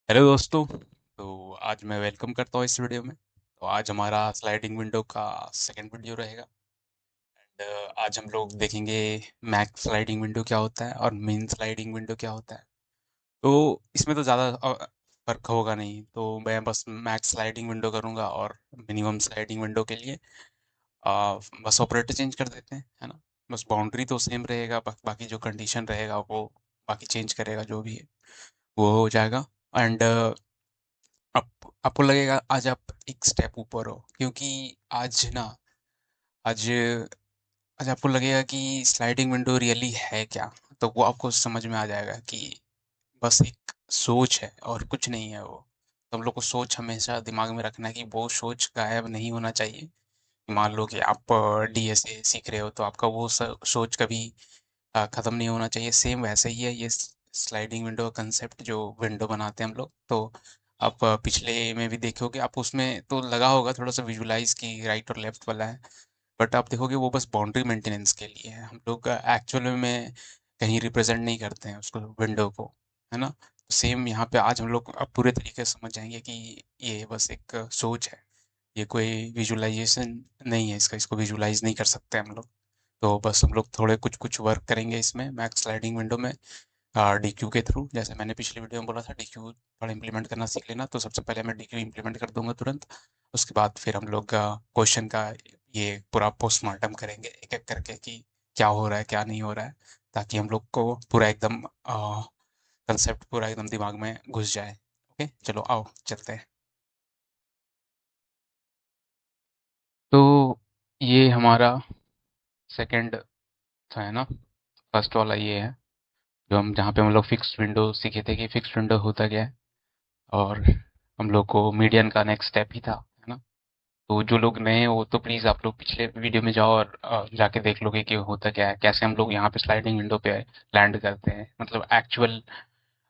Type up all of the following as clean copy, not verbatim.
Hello दोस्तों। तो आज मैं वेलकम करता हूँ इस वीडियो में। तो आज हमारा स्लाइडिंग विंडो का सेकंड वीडियो रहेगा। आज हम लोग देखेंगे मैक्स स्लाइडिंग विंडो क्या होता है और मिन स्लाइडिंग विंडो क्या होता है। तो इसमें तो ज़्यादा फर्क होगा नहीं, तो मैं बस मैक्स स्लाइडिंग विंडो करूँगा और मिनिमम स्लाइडिंग विंडो के लिए बस ऑपरेटर चेंज कर देते हैं, है ना। बस बाउंड्री तो सेम रहेगा, बाकी जो कंडीशन रहेगा वो बाकी चेंज करेगा, जो भी है वो हो जाएगा। एंड आपको लगेगा आज आप एक स्टेप ऊपर हो, क्योंकि आज ना आज आज आपको लगेगा कि स्लाइडिंग विंडो रियली है क्या। तो वो आपको समझ में आ जाएगा कि बस एक सोच है और कुछ नहीं है वो। तो हम लोग को सोच हमेशा दिमाग में रखना है कि वो सोच गायब नहीं होना चाहिए। मान लो कि आप डीएसए सीख रहे हो, तो आपका वो सोच कभी खत्म नहीं होना चाहिए। सेम वैसे ही है ये स्लाइडिंग विंडो का कंसेप्ट जो विंडो बनाते हैं हम लोग। तो आप पिछले में भी देखोगे, आप उसमें तो लगा होगा थोड़ा सा विजुलाइज की राइट और लेफ्ट वाला है, बट आप देखोगे वो बस बाउंड्री मेंटेनेंस के लिए है। हम लोग एक्चुअल में कहीं रिप्रेजेंट नहीं करते हैं उसको, विंडो को, है ना। सेम यहाँ पे आज हम लोग अब पूरे तरीके से समझ जाएंगे कि ये बस एक सोच है, ये कोई विजुअलाइजेशन नहीं है, इसको विजुअलाइज नहीं कर सकते हम लोग। तो बस हम लोग थोड़े कुछ कुछ वर्क करेंगे इसमें मैक्स स्लाइडिंग विंडो में डीक्यू के थ्रू। जैसे मैंने पिछले वीडियो में बोला था, डीक्यू थोड़ा इंप्लीमेंट करना सीख लेना। तो सबसे पहले मैं डीक्यू इंप्लीमेंट कर दूंगा तुरंत। उसके बाद फिर हम लोग क्वेश्चन का ये पूरा पोस्टमार्टम करेंगे एक एक करके कि क्या हो रहा है क्या नहीं हो रहा है, ताकि हम लोग को पूरा एकदम कंसेप्ट पूरा एकदम दिमाग में घुस जाए। ओके, चलो आओ चलते हैं। तो ये हमारा सेकंड था, है ना। फर्स्ट वाला ये है जो हम जहाँ पे हम लोग फिक्स्ड विंडो सीखे थे कि फिक्स्ड विंडो होता क्या है। और हम लोग को मीडियन का नेक्स्ट स्टेप ही था, है ना। तो जो लोग नए हैं वो तो प्लीज़ आप लोग पिछले वीडियो में जाओ और जाके देख लोगे कि होता क्या है, कैसे हम लोग यहाँ पे स्लाइडिंग विंडो पे लैंड करते हैं, मतलब एक्चुअल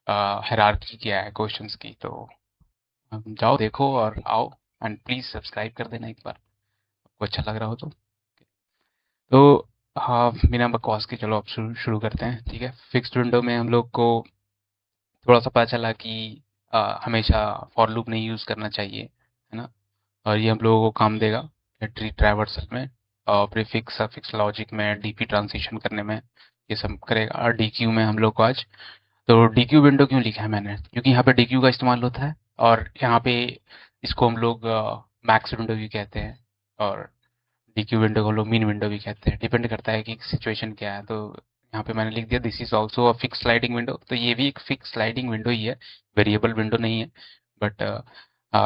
हायरार्की क्या है क्वेश्चंस की। तो जाओ देखो और आओ, एंड प्लीज़ सब्सक्राइब कर देना एक बार, आपको अच्छा लग रहा हो तो। तो हाँ, बिना बकवास के चलो अब शुरू शुरू करते हैं, ठीक है। फिक्स्ड विंडो में हम लोग को थोड़ा सा पता चला कि हमेशा फॉर लूप नहीं यूज़ करना चाहिए, है ना। और ये हम लोगों को काम देगा ट्री ट्रैवर्सल में और प्रीफिक्स सफिक्स लॉजिक में डीपी ट्रांजिशन करने में, ये सब करेगा। और डीक्यू में हम लोग को आज, तो डीक्यू विंडो क्यों लिखा है मैंने, क्योंकि यहाँ पे डीक्यू का इस्तेमाल होता है। और यहाँ पे इसको हम लोग मैक्स विंडो भी कहते हैं, और डीक्यू विंडो को हम लोग मीन विंडो भी कहते हैं, डिपेंड करता है कि सिचुएशन क्या है। तो यहाँ पे मैंने लिख दिया this is also a fix sliding window. तो ये भी एक फिक्स स्लाइडिंग विंडो ही है, वेरिएबल विंडो नहीं है। बट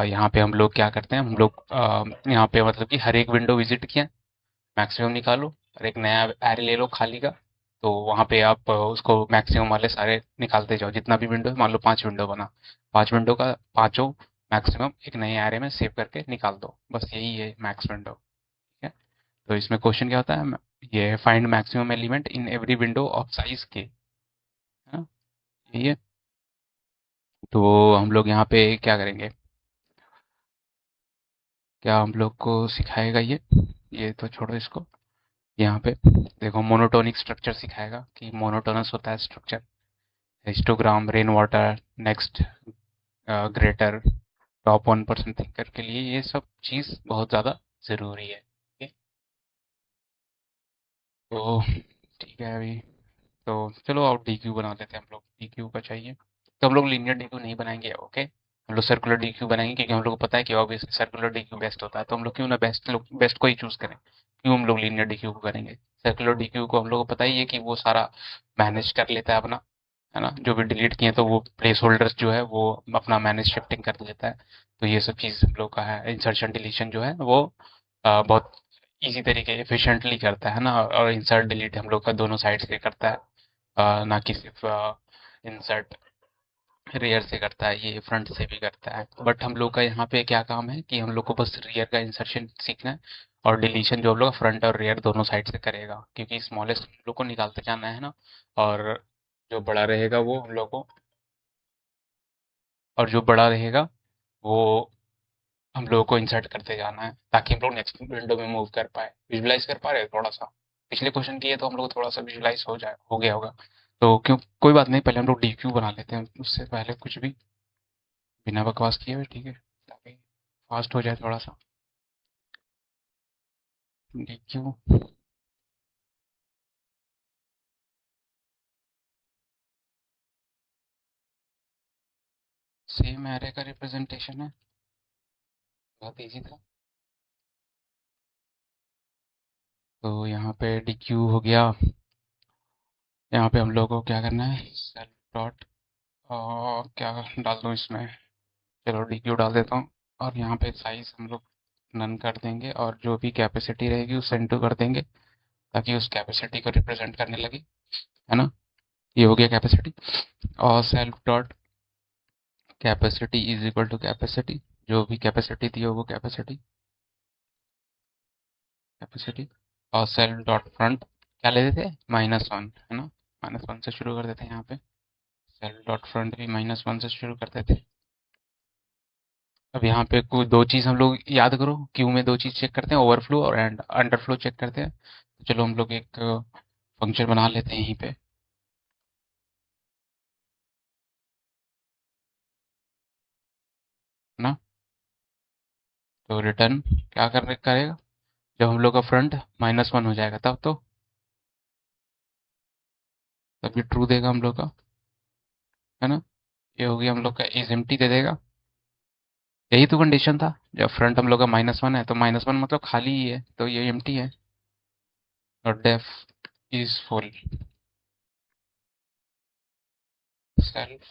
यहाँ पे हम लोग क्या करते हैं, हम लोग यहाँ पे मतलब कि हर एक विंडो विजिट किया, मैक्सिमम निकालो और एक नया एरे ले लो खाली का। तो वहाँ पे आप उसको मैक्सिमम वाले सारे निकालते जाओ, जितना भी विंडो है, मान लो 5 विंडो बना, 5 विंडो का पांचों मैक्सिमम एक नए एरे में सेव करके निकाल दो। बस यही है मैक्स विंडो, ठीक है। तो इसमें क्वेश्चन क्या होता है, ये find maximum element in every window of size के, है ना, यही है। तो हम लोग यहाँ पे क्या करेंगे, क्या हम लोग को सिखाएगा ये तो छोड़ो इसको। यहाँ पे देखो मोनोटोनिक स्ट्रक्चर सिखाएगा कि मोनोटोनस होता है structure, histogram, rain water, next, greater, top 1% thinker के लिए ये सब चीज़ बहुत ज़्यादा ज़रूरी है, ठीक है। तो ठीक है अभी, तो चलो अब डी क्यू बना लेते हैं हम लोग, डी क्यू का चाहिए। तो हम लोग लीनियर डी क्यू नहीं बनाएंगे, ओके। हम लोग सर्कुलर डी क्यू बनाएंगे, क्योंकि हम लोग को पता है कि obviously circular D Q best होता है। तो हम लोग क्यों ना बेस्ट को ही चूज करें, क्यों हम लोग लीनियर डी क्यू को करेंगे। सर्कुलर डी क्यू को हम लोग को पता ही है कि वो सारा मैनेज कर लेता है अपना, है ना। जो भी डिलीट किए तो वो प्लेस होल्डर्स जो है वो अपना मैनेज शिफ्टिंग कर लेता है। तो ये सब चीज़ हम लोग का है, इंसर्शन डिलीशन जो है वो बहुत इजी तरीके एफिशिएंटली करता है ना। और इंसर्ट डिलीट हम लोग का दोनों साइड से करता है, ना कि सिर्फ इंसर्ट रेयर से करता है, ये फ्रंट से भी करता है। बट हम लोग का यहाँ पे क्या काम है कि हम लोग को बस रेयर का इंसर्शन सीखना है, और डिलीशन जो हम लोग फ्रंट और रेयर दोनों साइड से करेगा, क्योंकि स्मॉलेस्ट हम लोग को निकालते जाना है ना। और जो बड़ा रहेगा वो हम लोग को, और जो बड़ा रहेगा वो हम लोगों को इंसर्ट करते जाना है, ताकि हम लोग नेक्स्ट विंडो में मूव कर पाए। विजुलाइज कर पा रहे हैं थोड़ा सा, पिछले क्वेश्चन किए तो हम लोग को थोड़ा सा विजुलाइज हो गया होगा। तो क्यों, कोई बात नहीं, पहले हम लोग डी क्यू बना लेते हैं उससे पहले कुछ भी। बिना बकवास किए हुए, ठीक है, ताकि फास्ट हो जाए थोड़ा सा। DQ सेम एरे का रिप्रेजेंटेशन है, बहुत इजी था। तो यहाँ पे DQ हो गया। यहाँ पे हम लोग को क्या करना है, सेल्फ डॉट क्या डाल दूँ इसमें, चलो DQ डाल देता हूँ। और यहाँ पे साइज हम लोग नन कर देंगे, और जो भी कैपेसिटी रहेगी उसे इनटू कर देंगे, ताकि उस कैपेसिटी को रिप्रेजेंट करने लगे, है ना। ये हो गया कैपेसिटी। और self dot capacity is equal to capacity, जो भी कैपेसिटी थी वो कैपेसिटी, कैपेसिटी। और सेल्फ डॉट फ्रंट क्या लेते थे, -1, है ना। -1 से शुरू कर देते हैं यहाँ पे। सेल्फ डॉट फ्रंट भी -1 से शुरू करते थे। अब यहाँ पे कुछ दो चीज़ हम लोग याद करो, क्यू में दो चीज़ चेक करते हैं, ओवरफ्लो और अंडरफ्लो चेक करते हैं। तो चलो हम लोग एक फंक्शन बना लेते हैं यहीं पे, ना। तो रिटर्न क्या करेगा, जब हम लोग का फ्रंट -1 हो जाएगा तब, तो तभी ट्रू देगा हम लोग का, है ना। ये हो गया हम लोग का इज एम्प्टी दे देगा। यही तो कंडीशन था, जब फ्रंट हम लोग का -1 है तो -1 मतलब खाली ही है, तो ये एम्प्टी है। और def is full. Self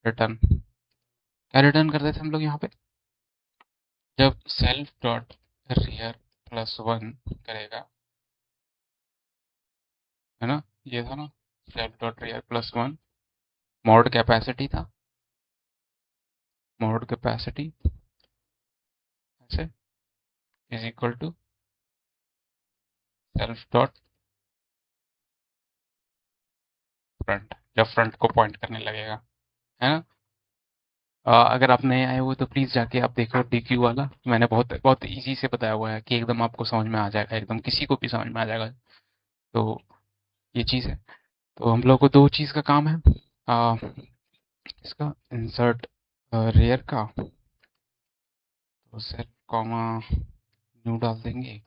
return क्या रिटर्न कर देते हम लोग यहाँ पे, जब सेल्फ डॉट रियर +1 करेगा, है ना। ये था ना, self dot rear +1 mod capacity था, मॉड कैपेसिटी ऐसे is equal to self dot front, जब फ्रंट को पॉइंट करने लगेगा, है ना। अगर आप नए आए हो तो प्लीज़ जाके आप देखो DQ वाला, मैंने बहुत बहुत इजी से बताया हुआ है कि एकदम आपको समझ में आ जाएगा, एकदम किसी को भी समझ में आ जाएगा। तो ये चीज़ है। तो हम लोग को दो चीज़ का काम है, आ, इसका इंसर्ट रेयर का, तो सेल कॉमा न्यू डाल देंगे।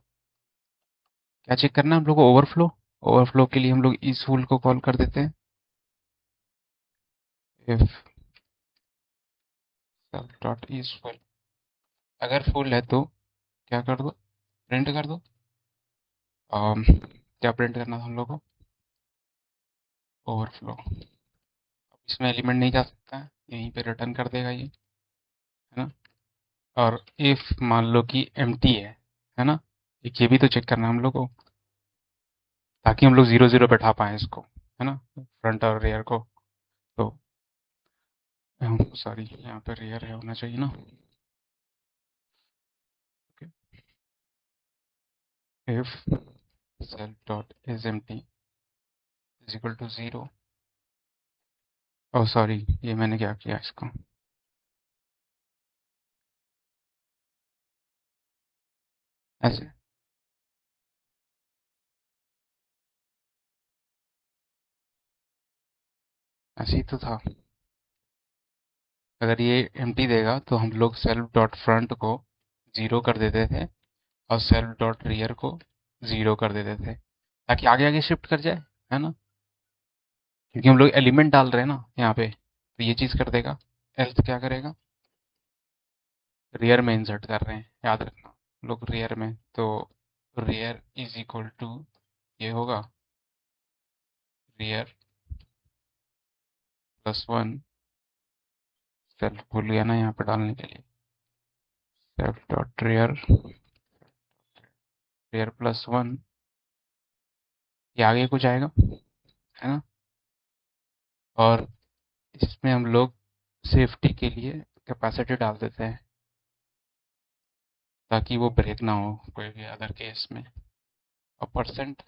क्या चेक करना है हम लोग को, ओवरफ्लो। ओवरफ्लो के लिए हम लोग इस फुल को कॉल कर देते हैं, if self dot is full. अगर फुल है तो क्या कर दो, प्रिंट कर दो। क्या प्रिंट करना था हम लोग को, ओवरफ्लो। इसमें एलिमेंट नहीं जा सकता है, यहीं पे रिटर्न कर देगा ये, है ना। और इफ मान लो कि एम्प्टी है ना। एक ये भी तो चेक करना है हम लोग को, ताकि हम लोग 0 0 बैठा पाए इसको, है ना, फ्रंट और रियर को। तो सॉरी, यहाँ पे रियर है होना चाहिए ना। If self dot is empty is equal to 0। Oh sorry, ये मैंने क्या किया इसको, ऐसे ऐसे ही तो था। अगर ये एम्प्टी देगा तो हम लोग सेल्फ डॉट फ्रंट को 0 कर देते थे, और सेल्फ डॉट रियर को 0 कर देते थे, ताकि आगे आगे शिफ्ट कर जाए, है ना। क्योंकि हम लोग एलिमेंट डाल रहे हैं ना यहाँ पे, तो ये चीज़ कर देगा। एल्स क्या करेगा, रियर में इंसर्ट कर रहे हैं, याद रखना हम लोग रियर में, तो रियर इज इक्वल टू ये होगा, रियर +1। सेल्फ भूल गया ना यहाँ पे डालने के लिए, सेल्फ डॉट रियर, रियर +1, ये आगे कुछ आएगा, है ना। और इसमें हम लोग सेफ्टी के लिए कैपेसिटी डाल देते हैं, ताकि वो ब्रेक ना हो कोई भी अदर केस में। और परसेंट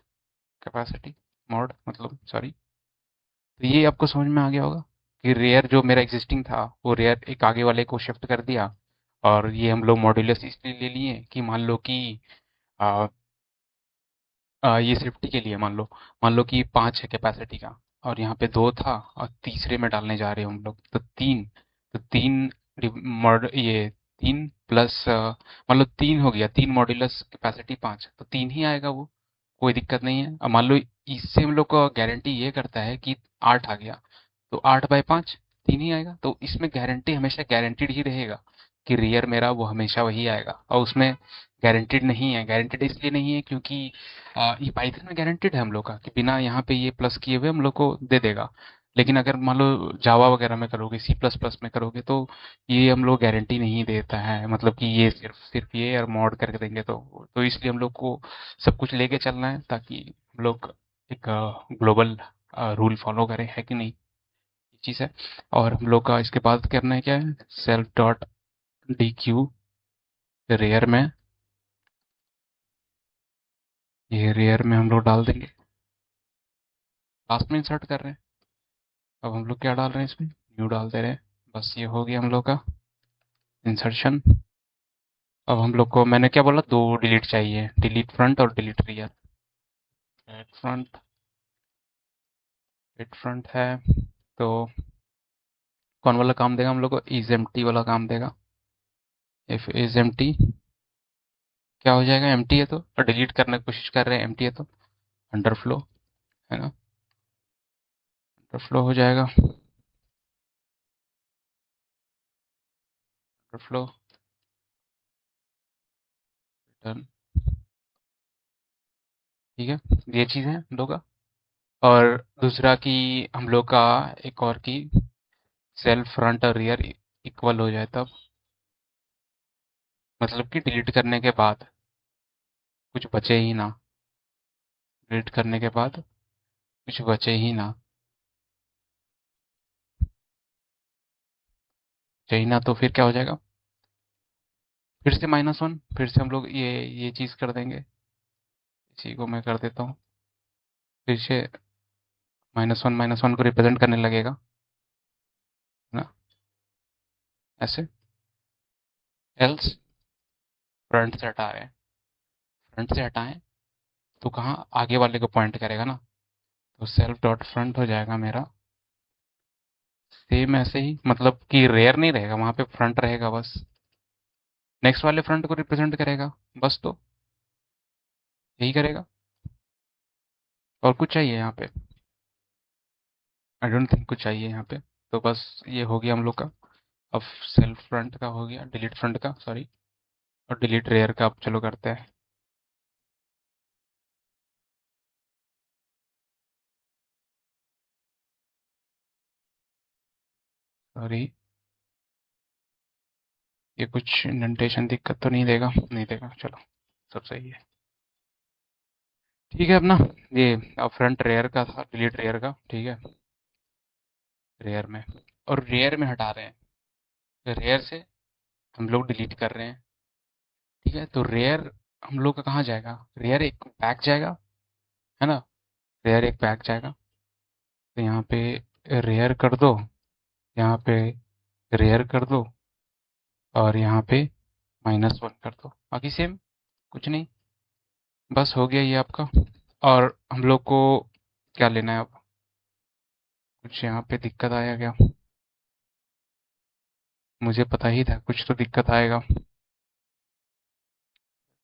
कैपेसिटी मॉड मतलब सॉरी। तो ये आपको समझ में आ गया होगा कि रेयर जो मेरा एग्जिस्टिंग था वो रेयर एक आगे वाले को शिफ्ट कर दिया। और ये हम लोग मॉड्यूलस इसलिए ले लिए कि मान लो कि आ, ये सेफ्टी के लिए, मान लो कि 5 है कैपेसिटी का, और यहाँ पे 2 था और तीसरे में डालने जा रहे हैं हम लोग, तो 3। तो 3 ये 3 प्लस मतलब 3 हो गया, 3 मॉड्यूलस कैपेसिटी 5, तो 3 ही आएगा वो, कोई दिक्कत नहीं है। अब मान लो इससे हम लोग को गारंटी ये करता है कि 8 आ गया, तो 8/5 3 ही आएगा, तो इसमें गारंटी हमेशा गारंटीड ही रहेगा कि रियर मेरा वो हमेशा वही आएगा। और उसमें गारंटीड नहीं है, गारंटीड इसलिए नहीं है क्योंकि ये पाइथन में गारंटीड है हम लोग का कि बिना यहाँ पे ये प्लस किए हुए हम लोग को दे देगा। लेकिन अगर मान लो जावा वगैरह में करोगे, सी प्लस प्लस में करोगे, तो ये हम लोग गारंटी नहीं देता है, मतलब कि ये सिर्फ सिर्फ ये और मॉड करके देंगे, तो इसलिए हम लोग को सब कुछ लेके चलना है ताकि हम लोग एक ग्लोबल रूल फॉलो करें, है कि नहीं, ये चीज़ है। और हम लोग का इसके बाद करना है क्या है, self dot d q rear में, ये रेयर में हम लोग डाल देंगे, लास्ट में इंसर्ट कर रहे हैं। अब हम लोग क्या डाल रहे हैं इसमें, न्यू डाल दे रहे हैं, बस ये हो गया हम लोग का इंसर्शन। अब हम लोग को मैंने क्या बोला, 2 डिलीट चाहिए, डिलीट फ्रंट और delete rear. Right front, right front है, तो कौन वाला काम देगा हम लोग को, इज एम्प्टी वाला काम देगा। इफ इज एम्प्टी क्या हो जाएगा, एम्प्टी है तो, और डिलीट करने की कोशिश कर रहे हैं, एम्प्टी है तो अंडरफ्लो, है ना, अंडरफ्लो हो जाएगा, अंडरफ्लो रिटर्न। ठीक है, ये चीज़ है हम लोग का। और दूसरा कि हम लोग का एक और की सेल्फ फ्रंट और रियर इक्वल हो जाए तब, मतलब कि डिलीट करने के बाद कुछ बचे ही ना, डिलीट करने के बाद कुछ बचे ही ना, बचे ही ना, तो फिर क्या हो जाएगा, फिर से -1, फिर से हम लोग ये चीज़ कर देंगे, इसी को मैं कर देता हूँ, फिर से -1 को रिप्रेजेंट करने लगेगा, है ना, ऐसे। एल्स फ्रंट से हटा रहे हैं, फ्रंट से हटाएं तो कहाँ, आगे वाले को पॉइंट करेगा ना, तो सेल्फ डॉट फ्रंट हो जाएगा मेरा, सेम ऐसे ही, मतलब कि रेयर नहीं रहेगा वहाँ पे, फ्रंट रहेगा बस, नेक्स्ट वाले फ्रंट को रिप्रेजेंट करेगा, बस, तो यही करेगा। और कुछ चाहिए यहाँ पे, आई डोंट थिंक कुछ चाहिए यहाँ पे, तो बस ये हो गया हम लोग का। अब सेल्फ फ्रंट का हो गया, डिलीट फ्रंट का सॉरी, और डिलीट रेयर का अब चलो करते हैं। सॉरी, ये कुछ इंडेंटेशन दिक्कत तो नहीं देगा, नहीं देगा, चलो सब सही है। ठीक है अपना, ये अब फ्रंट रेयर का था, डिलीट रेयर का, ठीक है, रेयर में, और रेयर में हटा रहे हैं, रेयर से हम लोग डिलीट कर रहे हैं, ठीक है, तो रेयर हम लोग का कहाँ जाएगा, रेयर एक बैक जाएगा, है ना, रेयर एक बैक जाएगा, तो यहाँ पे रेयर कर दो, यहाँ पे रेयर कर दो, और यहाँ पे -1 कर दो, बाकी सेम, कुछ नहीं, बस हो गया ये आपका। और हम लोग को क्या लेना है अब, कुछ यहाँ पे दिक्कत आया क्या, मुझे पता ही था कुछ तो दिक्कत आएगा।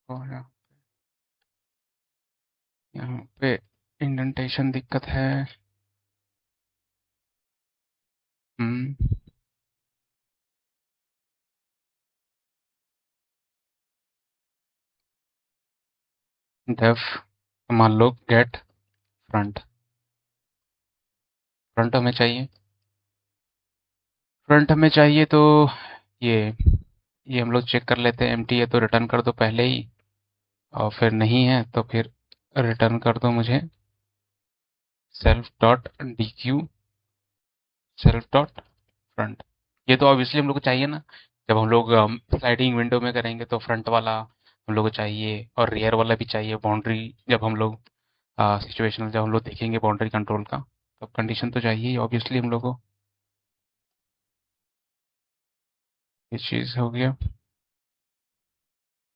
और यहाँ पे इंडेंटेशन दिक्कत है, हम्म, डेफ, मान लो गेट फ्रंट, फ्रंट हमें चाहिए, फ्रंट हमें चाहिए, तो ये ये हम लोग चेक कर लेते हैं, एम्प्टी है तो रिटर्न कर दो पहले ही, और फिर नहीं है तो फिर रिटर्न कर दो मुझे self dot d Q, self dot front. ये तो ऑब्वियसली हम लोग को चाहिए ना, जब हम लोग स्लाइडिंग विंडो में करेंगे तो फ्रंट वाला हम लोग को चाहिए, और रियर वाला भी चाहिए, बाउंड्री जब हम लोग सिचुएशनल जब हम लोग देखेंगे बाउंड्री कंट्रोल का, तब कंडीशन तो चाहिए ही ऑब्वियसली हम लोग को। ये चीज़ हो गया,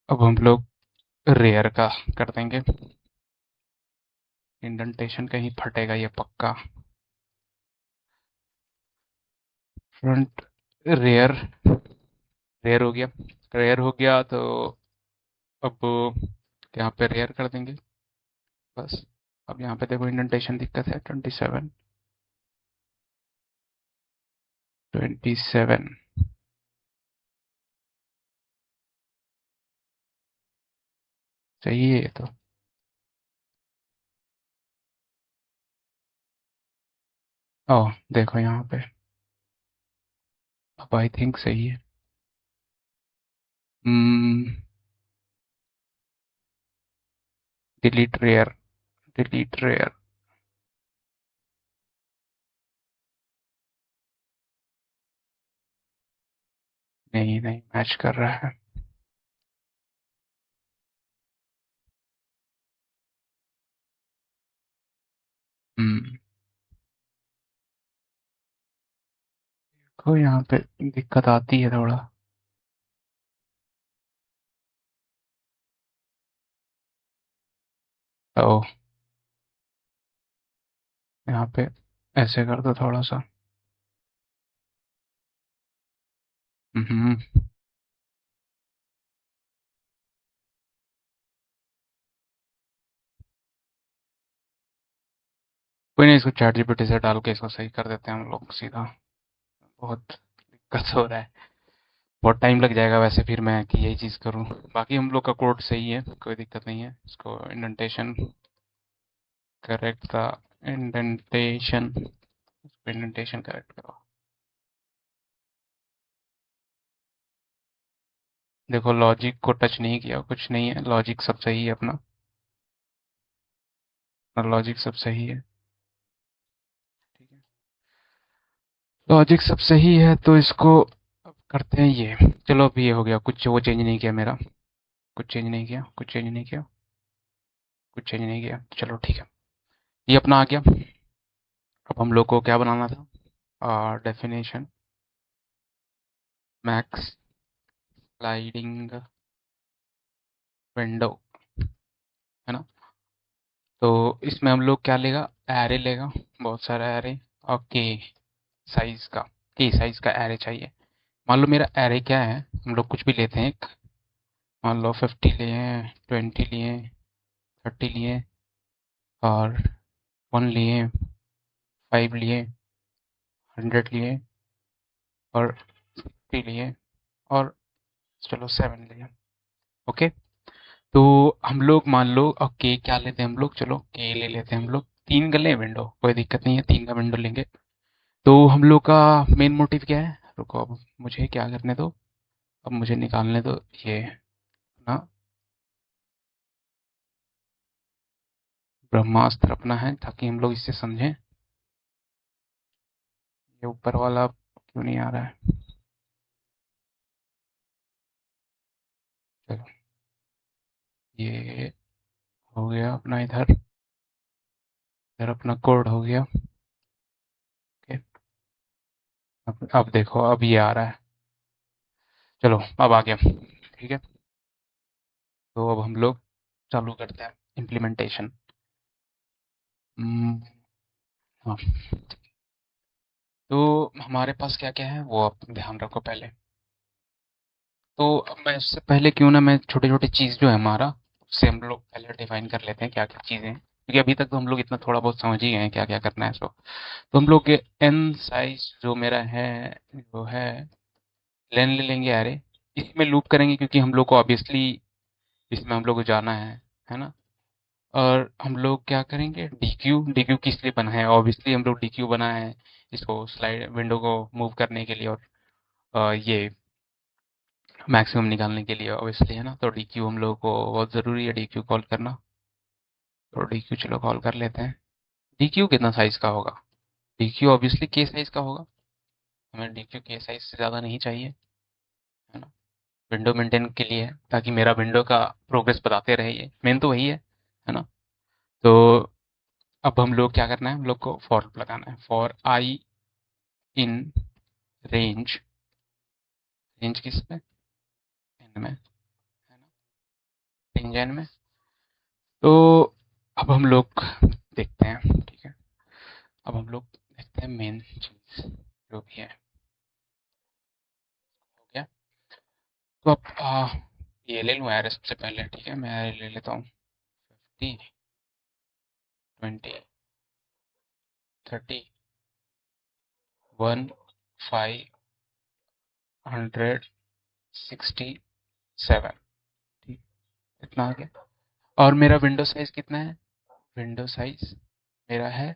अब हम लोग रेयर का कर देंगे, इंडेंटेशन कहीं फटेगा ये पक्का, फ्रंट रेयर, रेयर हो गया। रेयर हो गया तो अब यहाँ पे रेयर कर देंगे बस। अब यहाँ पे देखो इंडेंटेशन दिक्कत है, 27। सही है ये तो। ओह देखो यहाँ पे, अब आई थिंक सही है। Delete rear, delete rear. नहीं नहीं मैच कर रहा है। हम्म को यहाँ पे दिक्कत आती है थोड़ा। ओह यहाँ पे ऐसे कर दो थोड़ा सा। हम्म कोई नहीं, इसको चैट जीपीटी से डाल के इसको सही कर देते हैं हम लोग सीधा। बहुत दिक्कत हो रहा है, बहुत टाइम लग जाएगा वैसे फिर मैं कि यही चीज़ करूँ। बाकी हम लोग का कोड सही है, कोई दिक्कत नहीं है। इसको इंडेंटेशन करेक्ट था, इंडेंटेशन, इंडेंटेशन करेक्ट करो। देखो लॉजिक को टच नहीं किया, कुछ नहीं है, लॉजिक सब सही है अपना, लॉजिक सब सही है। ठीक है, लॉजिक सब सही है तो इसको अब करते हैं ये। चलो अब ये हो गया, कुछ वो चेंज नहीं किया मेरा, कुछ चेंज नहीं किया, कुछ चेंज नहीं किया, कुछ चेंज नहीं किया। चलो ठीक है, ये अपना आ गया। अब हम लोग को क्या बनाना था, डेफिनेशन मैक्स स्लाइडिंग विंडो, है ना। तो इसमें हम लोग क्या लेगा, एरे लेगा, बहुत सारा एरे, और साइज का के साइज का एरे चाहिए। मान लो मेरा एरे क्या है, हम लोग कुछ भी लेते हैं एक, मान लो 50 लिए, 20 लिए, 30 लिए, और 1 लिए, 5 लिए, 100 लिए, और 50 लिए, और चलो 7 लिए। ओके, तो हम लोग मान लो, और के क्या लेते हैं हम लोग, चलो के ले लेते हैं हम लोग। 3 का लें विंडो, कोई दिक्कत नहीं है, 3 का विंडो लेंगे। तो हम लोग का मेन मोटिव क्या है, रुको अब मुझे क्या करने दो, अब मुझे निकालने दो ये ना, ब्रह्मास्त्र अपना है, ताकि हम लोग इससे समझें। ये ऊपर वाला क्यों नहीं आ रहा है, चलो ये हो गया अपना इधर, इधर अपना कोड हो गया। ओके, अब देखो अब ये आ रहा है, चलो अब आ गया। ठीक है, तो अब हम लोग चालू करते हैं इम्प्लीमेंटेशन। हाँ, तो हमारे पास क्या क्या है वो आप ध्यान रखो पहले। तो अब मैं इससे पहले क्यों ना मैं छोटे छोटे चीज़ जो है हमारा, उससे हम लोग पहले डिफाइन कर लेते हैं क्या क्या चीज़ें हैं, क्योंकि अभी तक तो हम लोग इतना थोड़ा बहुत समझ ही गए हैं क्या क्या करना है। तो हम लोग के एन साइज जो मेरा है, जो है लेन ले लेंगे अरे, इसमें लूप करेंगे क्योंकि हम लोग को ऑब्वियसली इसमें हम लोग को जाना है ना। और हम लोग क्या करेंगे, डीक्यू, डीक्यू किस लिए बना है, ऑब्वियसली हम लोग डीक्यू बना है इसको स्लाइड विंडो को मूव करने के लिए, और ये मैक्सिमम निकालने के लिए ऑब्वियसली, है ना। तो डीक्यू हम लोग को बहुत ज़रूरी है, डीक्यू कॉल करना। तो डीक्यू चलो कॉल कर लेते हैं। डीक्यू कितना साइज़ का होगा, डीक्यू ऑब्वियसली के साइज़ का होगा, हमें डीक्यू के साइज़ से ज़्यादा नहीं चाहिए, है ना। विंडो मेंटेन के लिए है, ताकि मेरा विंडो का प्रोग्रेस बताते रहे, ये मेन तो वही है ना। तो अब हम लोग क्या करना है, हम लोग को फॉर लगाना है, for I in range, range किस में, एन में, है ना, रेंज एन में। तो अब हम लोग देखते हैं, ठीक है, अब हम लोग देखते हैं मेन चीज़ जो भी है। तो अब ये ले लूँ यार सबसे पहले, ठीक है मैं ले लेता हूँ 50, 20, 30, 1, 5, 100, 67, ठीक, इतना आ गया। और मेरा विंडो साइज कितना है? विंडो साइज मेरा है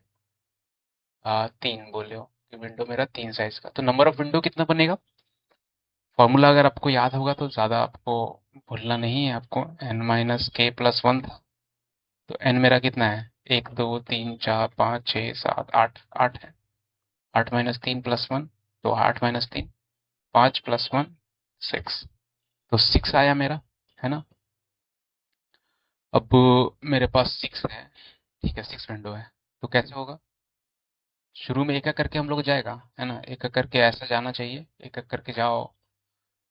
3, बोले हो कि विंडो मेरा 3 साइज का, तो नंबर ऑफ विंडो कितना बनेगा? फॉर्मूला अगर आपको याद होगा तो ज़्यादा आपको भूलना नहीं है, आपको n माइनस के प्लस 1 था। तो n मेरा कितना है? 1, 2, 3, 4, 5, 6, 7, 8, 8 है। 8 माइनस 3 प्लस 1, तो 8 माइनस 3, 5 प्लस 1, 6, तो 6 आया मेरा, है ना? अब मेरे पास 6 है, ठीक है 6 विंडो है, तो कैसे होगा? शुरू में एक एक करके हम लोग जाएगा, है ना? एक एक करके ऐसा जाना चाहिए, एक एक करके जाओ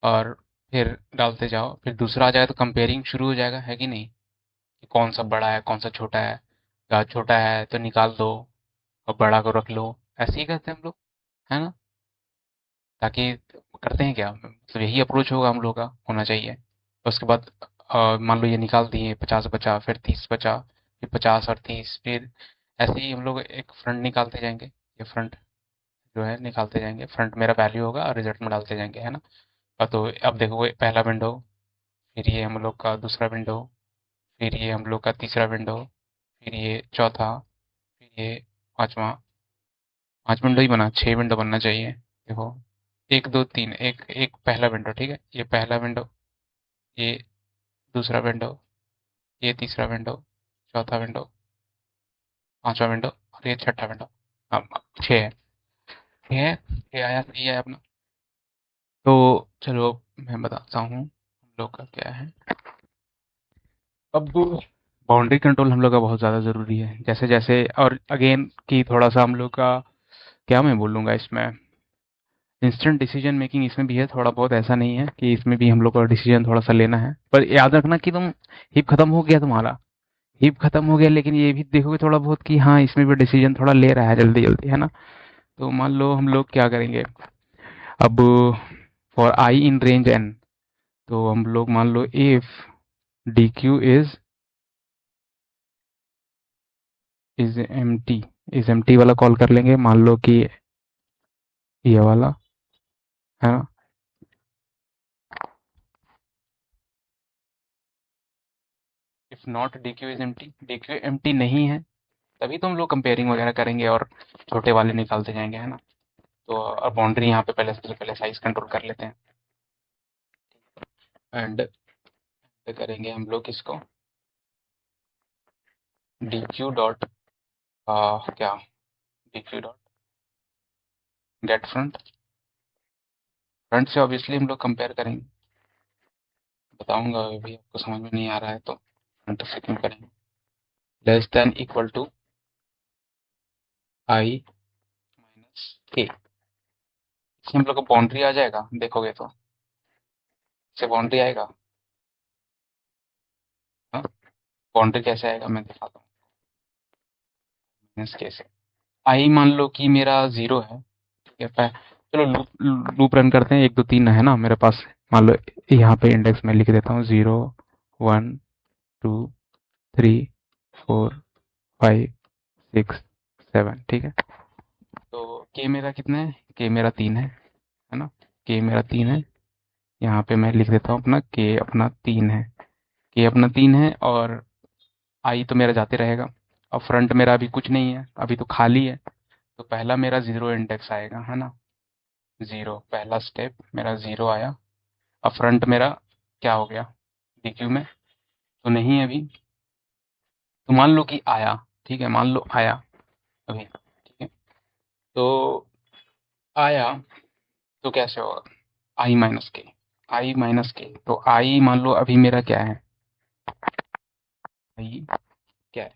और फिर डालते जाओ, फिर दूसरा आ जाए तो कंपेयरिंग शुरू हो जाएगा, है कि नहीं? कि कौन सा बड़ा है कौन सा छोटा है, अगर छोटा है तो निकाल दो और बड़ा को रख लो। ऐसे ही करते हैं हम लोग, है ना? ताकि करते हैं क्या, मतलब यही अप्रोच होगा हम लोग का, होना चाहिए। उसके बाद मान लो ये निकाल दिए, 50 बचा, फिर 30 बचा, फिर 50 और 30, फिर ऐसे ही हम लोग एक फ्रंट निकालते जाएंगे। ये फ्रंट जो है निकालते जाएंगे, फ्रंट मेरा वैल्यू होगा और रिजल्ट में डालते जाएंगे, है ना? तो अब देखो पहला विंडो, फिर ये हम लोग का दूसरा विंडो, फिर ये हम लोग का तीसरा विंडो, फिर ये चौथा, फिर ये पांचवा। 5 विंडो ही बना, 6 विंडो बनना चाहिए। देखो 1, 2, 3, एक एक पहला विंडो, ठीक है, ये पहला विंडो, ये दूसरा विंडो, ये तीसरा विंडो, चौथा विंडो, पांचवा विंडो और ये छठा विंडो। अब 6 है, 6 है, 6 आया, सही है अपना। तो चलो मैं बताता हूँ हम लोग का क्या है। अब बाउंड्री कंट्रोल हम लोग का बहुत ज़्यादा ज़रूरी है, जैसे जैसे और अगेन कि थोड़ा सा हम लोग का, क्या मैं बोलूँगा इसमें, इंस्टेंट डिसीजन मेकिंग इसमें भी है थोड़ा बहुत, ऐसा नहीं है कि इसमें भी हम लोग को डिसीजन थोड़ा सा लेना है, पर याद रखना कि तुम हिप खत्म हो गया तुम्हारा, हिप खत्म हो गया, लेकिन ये भी देखोगे थोड़ा बहुत कि हाँ इसमें भी डिसीजन थोड़ा ले रहा है जल्दी जल्दी, है ना? तो मान लो हम लोग क्या करेंगे अब, for I in range n, तो हम लोग मान लो if D Q is empty वाला कॉल कर लेंगे, मान लो कि ये वाला, है ना? If not D Q is empty, D Q empty नहीं है, तभी तो हम लोग कंपेयरिंग वगैरह करेंगे और छोटे वाले निकालते जाएंगे, है ना? तो अब बाउंड्री यहाँ पे पहले सबसे पहले साइज कंट्रोल कर लेते हैं, एंड करेंगे हम लोग इसको डी क्यू डॉट, क्या, D Q dot gate front, front से ऑब्वियसली हम लोग कंपेयर करेंगे, बताऊंगा अभी आपको समझ में नहीं आ रहा है तो फ्रंट से क्यों करेंगे, less than equal to i minus k, इससे हम लोग का बाउंड्री आ जाएगा, देखोगे तो इससे बाउंड्री आएगा। हाँ, बाउंड्री कैसे आएगा मैं दिखाता हूँ, माइनस के से आई मान लो कि मेरा 0 है, ठीक है? चलो लूप लूप रन करते हैं, 1, 2, 3 है ना मेरे पास, मान लो यहाँ पे इंडेक्स में लिख देता हूँ 0, 1, 2, 3, 4, 5, 6, 7, ठीक है? तो के मेरा कितना है? के मेरा 3 है ना? के मेरा 3 है, यहाँ पे मैं लिख देता हूँ अपना के अपना 3 है, के अपना 3 है, और आई तो मेरा जाते रहेगा। अब फ्रंट मेरा अभी कुछ नहीं है, अभी तो खाली है, तो पहला मेरा 0 इंडेक्स आएगा, है ना? 0 पहला स्टेप मेरा 0 आया। अब फ्रंट मेरा क्या हो गया डीक्यू में, तो नहीं है अभी, तो मान लो कि आया, ठीक है, मान लो आया अभी, ठीक है? तो आया, तो कैसे होगा, आई माइनस के, आई माइनस के, तो आई मान लो अभी मेरा क्या है, आई क्या है,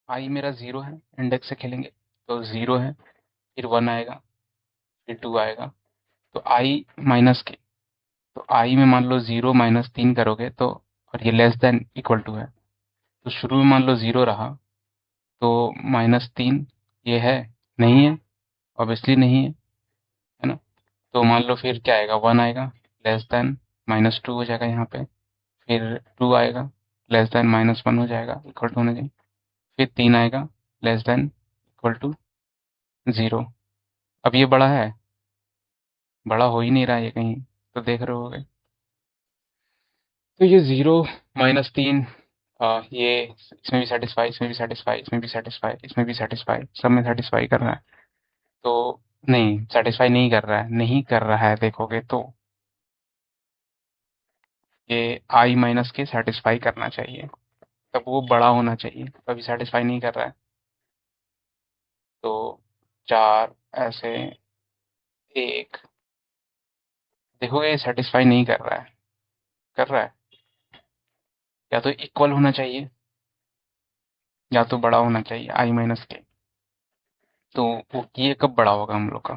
आई मेरा 0 है, इंडेक्स से खेलेंगे तो 0 है, फिर 1 आएगा, फिर 2 आएगा, तो आई माइनस के, तो आई में मान लो 0 माइनस 3 करोगे तो, और ये लेस देन इक्वल टू है, तो शुरू में मान लो 0 रहा, तो -3 ये है, नहीं है, ऑब्वियसली नहीं है ना? तो मान लो फिर क्या आएगा, 1 आएगा, लेस देन -2 हो जाएगा यहाँ पे, फिर 2 आएगा, लेस देन -1 हो जाएगा, इक्वल टू होना चाहिए, फिर 3 आएगा, लेस देन इक्वल टू 0। अब ये बड़ा है, बड़ा हो ही नहीं रहा है ये कहीं, तो देख रहे होगे। तो ये 0 -3, ये इसमें भी सैटिस्फाई, इसमें भी सैटिस्फाई, इसमें भी सैटिस्फाई, इसमें भी सैटिस्फाई, सब में सैटिस्फाई कर रहा है। तो नहीं, सैटिस्फाई नहीं कर रहा है, नहीं कर रहा है देखोगे तो ये i माइनस के सैटिस्फाई करना चाहिए, तब वो बड़ा होना चाहिए, तो अभी सैटिस्फाई नहीं कर रहा है। तो 4 ऐसे 1, देखोगे ये सैटिस्फाई नहीं कर रहा है, कर रहा है, या तो इक्वल होना चाहिए या तो बड़ा होना चाहिए i माइनस के। तो वो ये कब बड़ा होगा हम लोग का,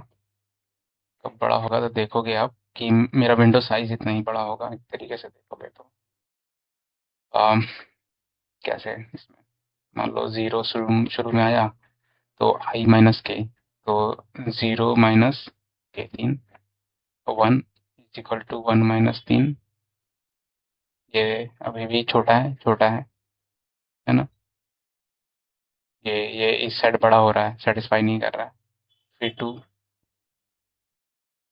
कब बड़ा होगा तो देखोगे आप कि मेरा विंडो साइज इतना ही बड़ा होगा, एक तरीके से देखोगे तो। अम, कैसे इसमें मान लो 0 शुरू शुरू में आया, तो i माइनस के, तो 0 माइनस के 3, 1 इज इक्वल टू 1 माइनस 3। ये अभी भी छोटा है ना। ये इस साइड बड़ा हो रहा है, सेटिस्फाई नहीं कर रहा है। फिर 2,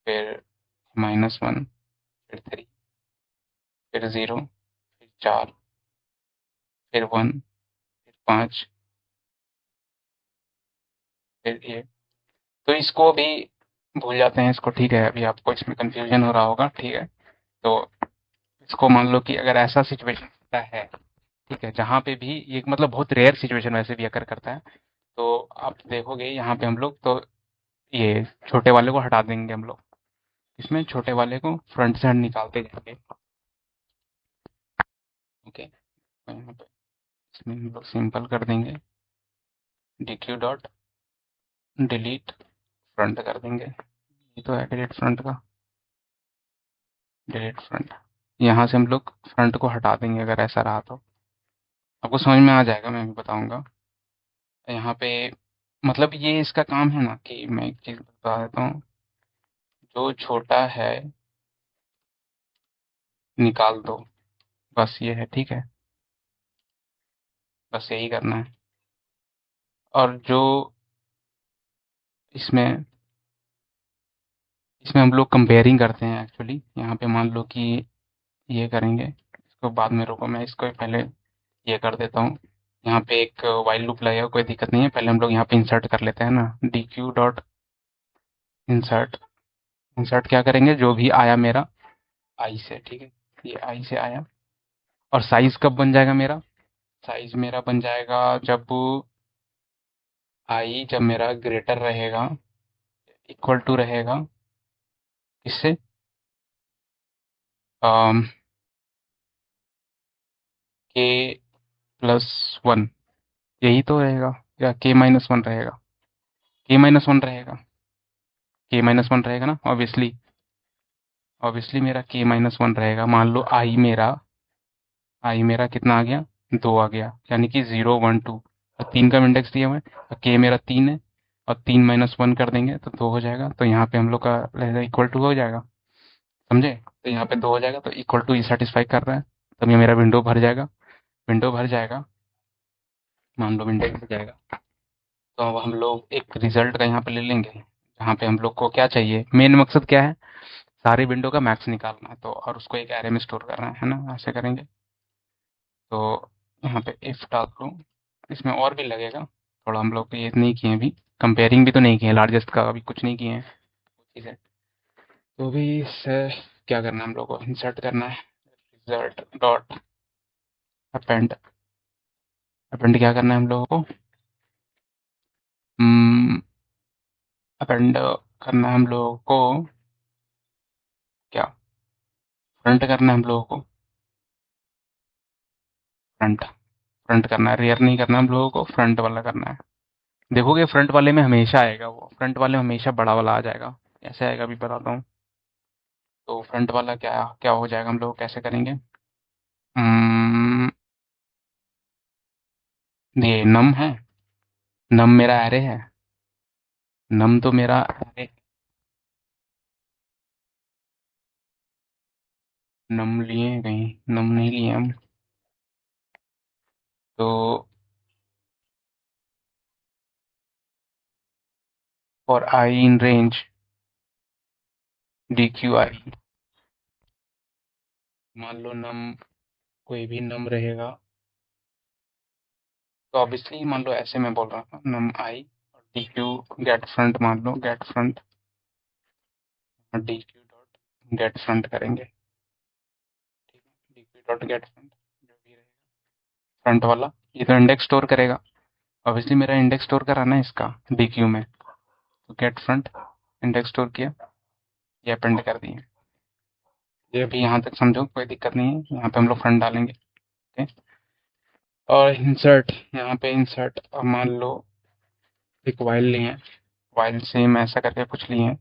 फिर -1, फिर 3, फिर 0, फिर 4, फिर 1, फिर 5, फिर ये। तो इसको भी भूल जाते हैं इसको, ठीक है, अभी आपको इसमें कंफ्यूजन हो रहा होगा, ठीक है। तो इसको मान लो कि अगर ऐसा सिचुएशन होता है, ठीक है, जहाँ पे भी ये मतलब बहुत रेयर सिचुएशन वैसे भी अगर करता है, तो आप देखोगे यहाँ पे हम लोग तो ये छोटे वाले को हटा देंगे हम लोग, इसमें छोटे वाले को फ्रंट से निकालते जाएंगे। ओके, तो यहाँ पे इसमें हम लोग सिंपल कर देंगे, dq डॉट डिलीट फ्रंट कर देंगे। ये तो है डिलीट फ्रंट का, डिलीट फ्रंट, यहाँ से हम लोग फ्रंट को हटा देंगे अगर ऐसा रहा तो। आपको समझ में आ जाएगा, मैं भी बताऊंगा। यहाँ पे मतलब ये इसका काम है ना कि मैं एक चीज़ बता देता हूँ, जो छोटा है निकाल दो, बस ये है, ठीक है, बस यही करना है। और जो इसमें इसमें हम लोग कंपेयरिंग करते हैं एक्चुअली, यहाँ पे मान लो कि ये करेंगे, इसको बाद में रोको, मैं इसको पहले ये कर देता हूँ। यहाँ पे एक वाइल लूप लगेगा, कोई दिक्कत नहीं है, पहले हम लोग यहाँ पे इंसर्ट कर लेते हैं ना, dq डॉट इंसर्ट, इंसर्ट क्या करेंगे, जो भी आया मेरा आई से, ठीक है, ये आई से आया। और साइज कब बन जाएगा मेरा, साइज मेरा बन जाएगा जब आई, जब मेरा ग्रेटर रहेगा, इक्वल टू रहेगा किससे, के प्लस 1, यही तो रहेगा, या के माइनस 1 रहेगा, के माइनस 1 रहेगा, के माइनस 1 रहेगा ना, ऑब्वियसली, ऑब्वियसली मेरा के माइनस 1 रहेगा। मान लो आई मेरा कितना आ गया, 2 आ गया, यानी कि 0 1 2, और 3 का इंडेक्स दिया हुआ है, के मेरा 3 है, और 3 माइनस 1 कर देंगे तो 2 हो जाएगा, तो यहाँ पे हम लोग का इक्वल टू हो जाएगा, समझे। तो यहाँ पे 2 हो जाएगा, तो इक्वल टू ही सेटिस्फाई कर रहा है, तब ये मेरा विंडो भर जाएगा, विंडो भर जाएगा, मान लो विंडो भर जाएगा। तो अब हम लोग एक रिजल्ट का यहाँ पे ले लेंगे, जहाँ पे हम लोग को क्या चाहिए, मेन मकसद क्या है, सारी विंडो का मैक्स निकालना है, तो और उसको एक एरे में स्टोर करना है ना, ऐसे करेंगे। तो यहाँ पे इफ डाल दो, इसमें और भी लगेगा, थोड़ा हम लोग ये नहीं किए अभी, कंपेयरिंग भी तो नहीं किए, लार्जेस्ट का अभी कुछ नहीं किए हैं चीज़ें। तो अभी इससे क्या करना है, हम लोग को इंसर्ट करना है, रिजल्ट डॉट अपेंड, अपेंड क्या करना है हम लोगों को, अपेंड करना है हम लोगों को, क्या फ्रंट करना है हम लोगों को, फ्रंट, फ्रंट करना है, रियर नहीं करना हम लोगों को, फ्रंट वाला करना है। देखोगे फ्रंट वाले में हमेशा आएगा, वो फ्रंट वाले में हमेशा बड़ा वाला आ जाएगा, ऐसे आएगा, अभी बताता हूँ। तो फ्रंट वाला क्या क्या हो जाएगा, हम लोग कैसे करेंगे, हम्म, ये नम है, नम मेरा एरे है, नम तो मेरा एरे, नम लिए हैं कहीं? नम नहीं लिए हम। तो for I in range D Q I, मान लो नम, कोई भी नम रहेगा, तो ऑब्वियसली मान लो ऐसे मैं बोल रहा हूँ नम आई और डी क्यू गेट फ्रंट, मान लो गेट फ्रंट और D Q dot gate front करेंगे। ठीक है, D Q dot gate front जो भी रहेगा फ्रंट वाला, ये तो इंडेक्स स्टोर करेगा। ऑब्वियसली मेरा इंडेक्स स्टोर कराना है इसका डी क्यू में, तो गेट फ्रंट इंडेक्स स्टोर किया, ये अपेंड कर दिए। ये भी यहाँ तक समझो, कोई दिक्कत नहीं है। यहाँ पे हम लोग फ्रंट डालेंगे। ओके, और इंसर्ट, यहाँ पे इंसर्ट, अब मान लो एक वाइल लिए हैं, वाइल सेम ऐसा करके कुछ लिए हैं।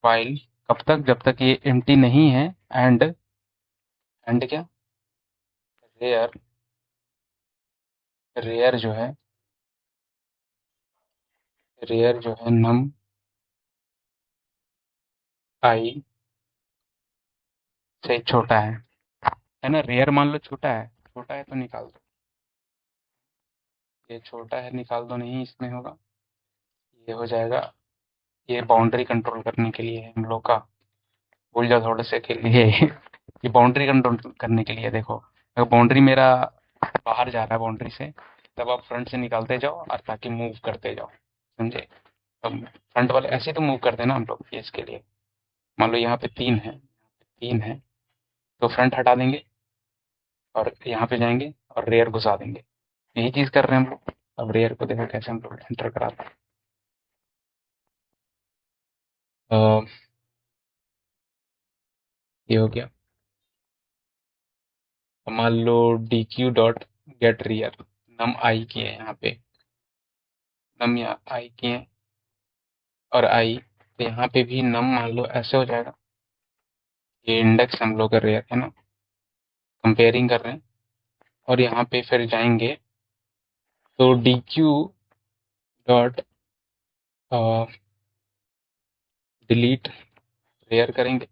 वाइल कब तक? जब तक ये एम्प्टी नहीं है। एंड, एंड क्या? रेयर, रेयर जो है, रेयर जो है नम आई से छोटा है ना? रेयर मान लो छोटा है, छोटा है तो निकाल दो। ये छोटा है निकाल दो, नहीं इसमें होगा, ये हो जाएगा। ये बाउंड्री कंट्रोल करने के लिए है हम लोग का, भूल जाओ थोड़े से के लिए। ये बाउंड्री कंट्रोल करने के लिए है। देखो, अगर बाउंड्री मेरा बाहर जा रहा है बाउंड्री से, तब आप फ्रंट से निकालते जाओ और ताकि मूव करते जाओ, समझे? अब फ्रंट वाले ऐसे तो मूव करते हैं ना हम लोग, ये इसके लिए। मान लो यहाँ पे 3 है, 3 है, तो फ्रंट हटा देंगे और यहाँ पे जाएंगे और रेयर घुसा देंगे। यही चीज़ कर रहे हैं हम लोग। अब रेयर को देखो कैसे हम लोग एंटर कराते हैं। अ, ये हो गया। अब मान लो D Q dot get rear, num I किए हैं यहाँ पे, नम या आई किए हैं और आई, तो यहाँ पे भी नम मान लो ऐसे हो जाएगा। ये इंडेक्स हम लोग कर रहे हैं ना, कंपेयरिंग कर रहे हैं। और यहाँ पे फिर जाएंगे तो d Q dot delete rear करेंगे।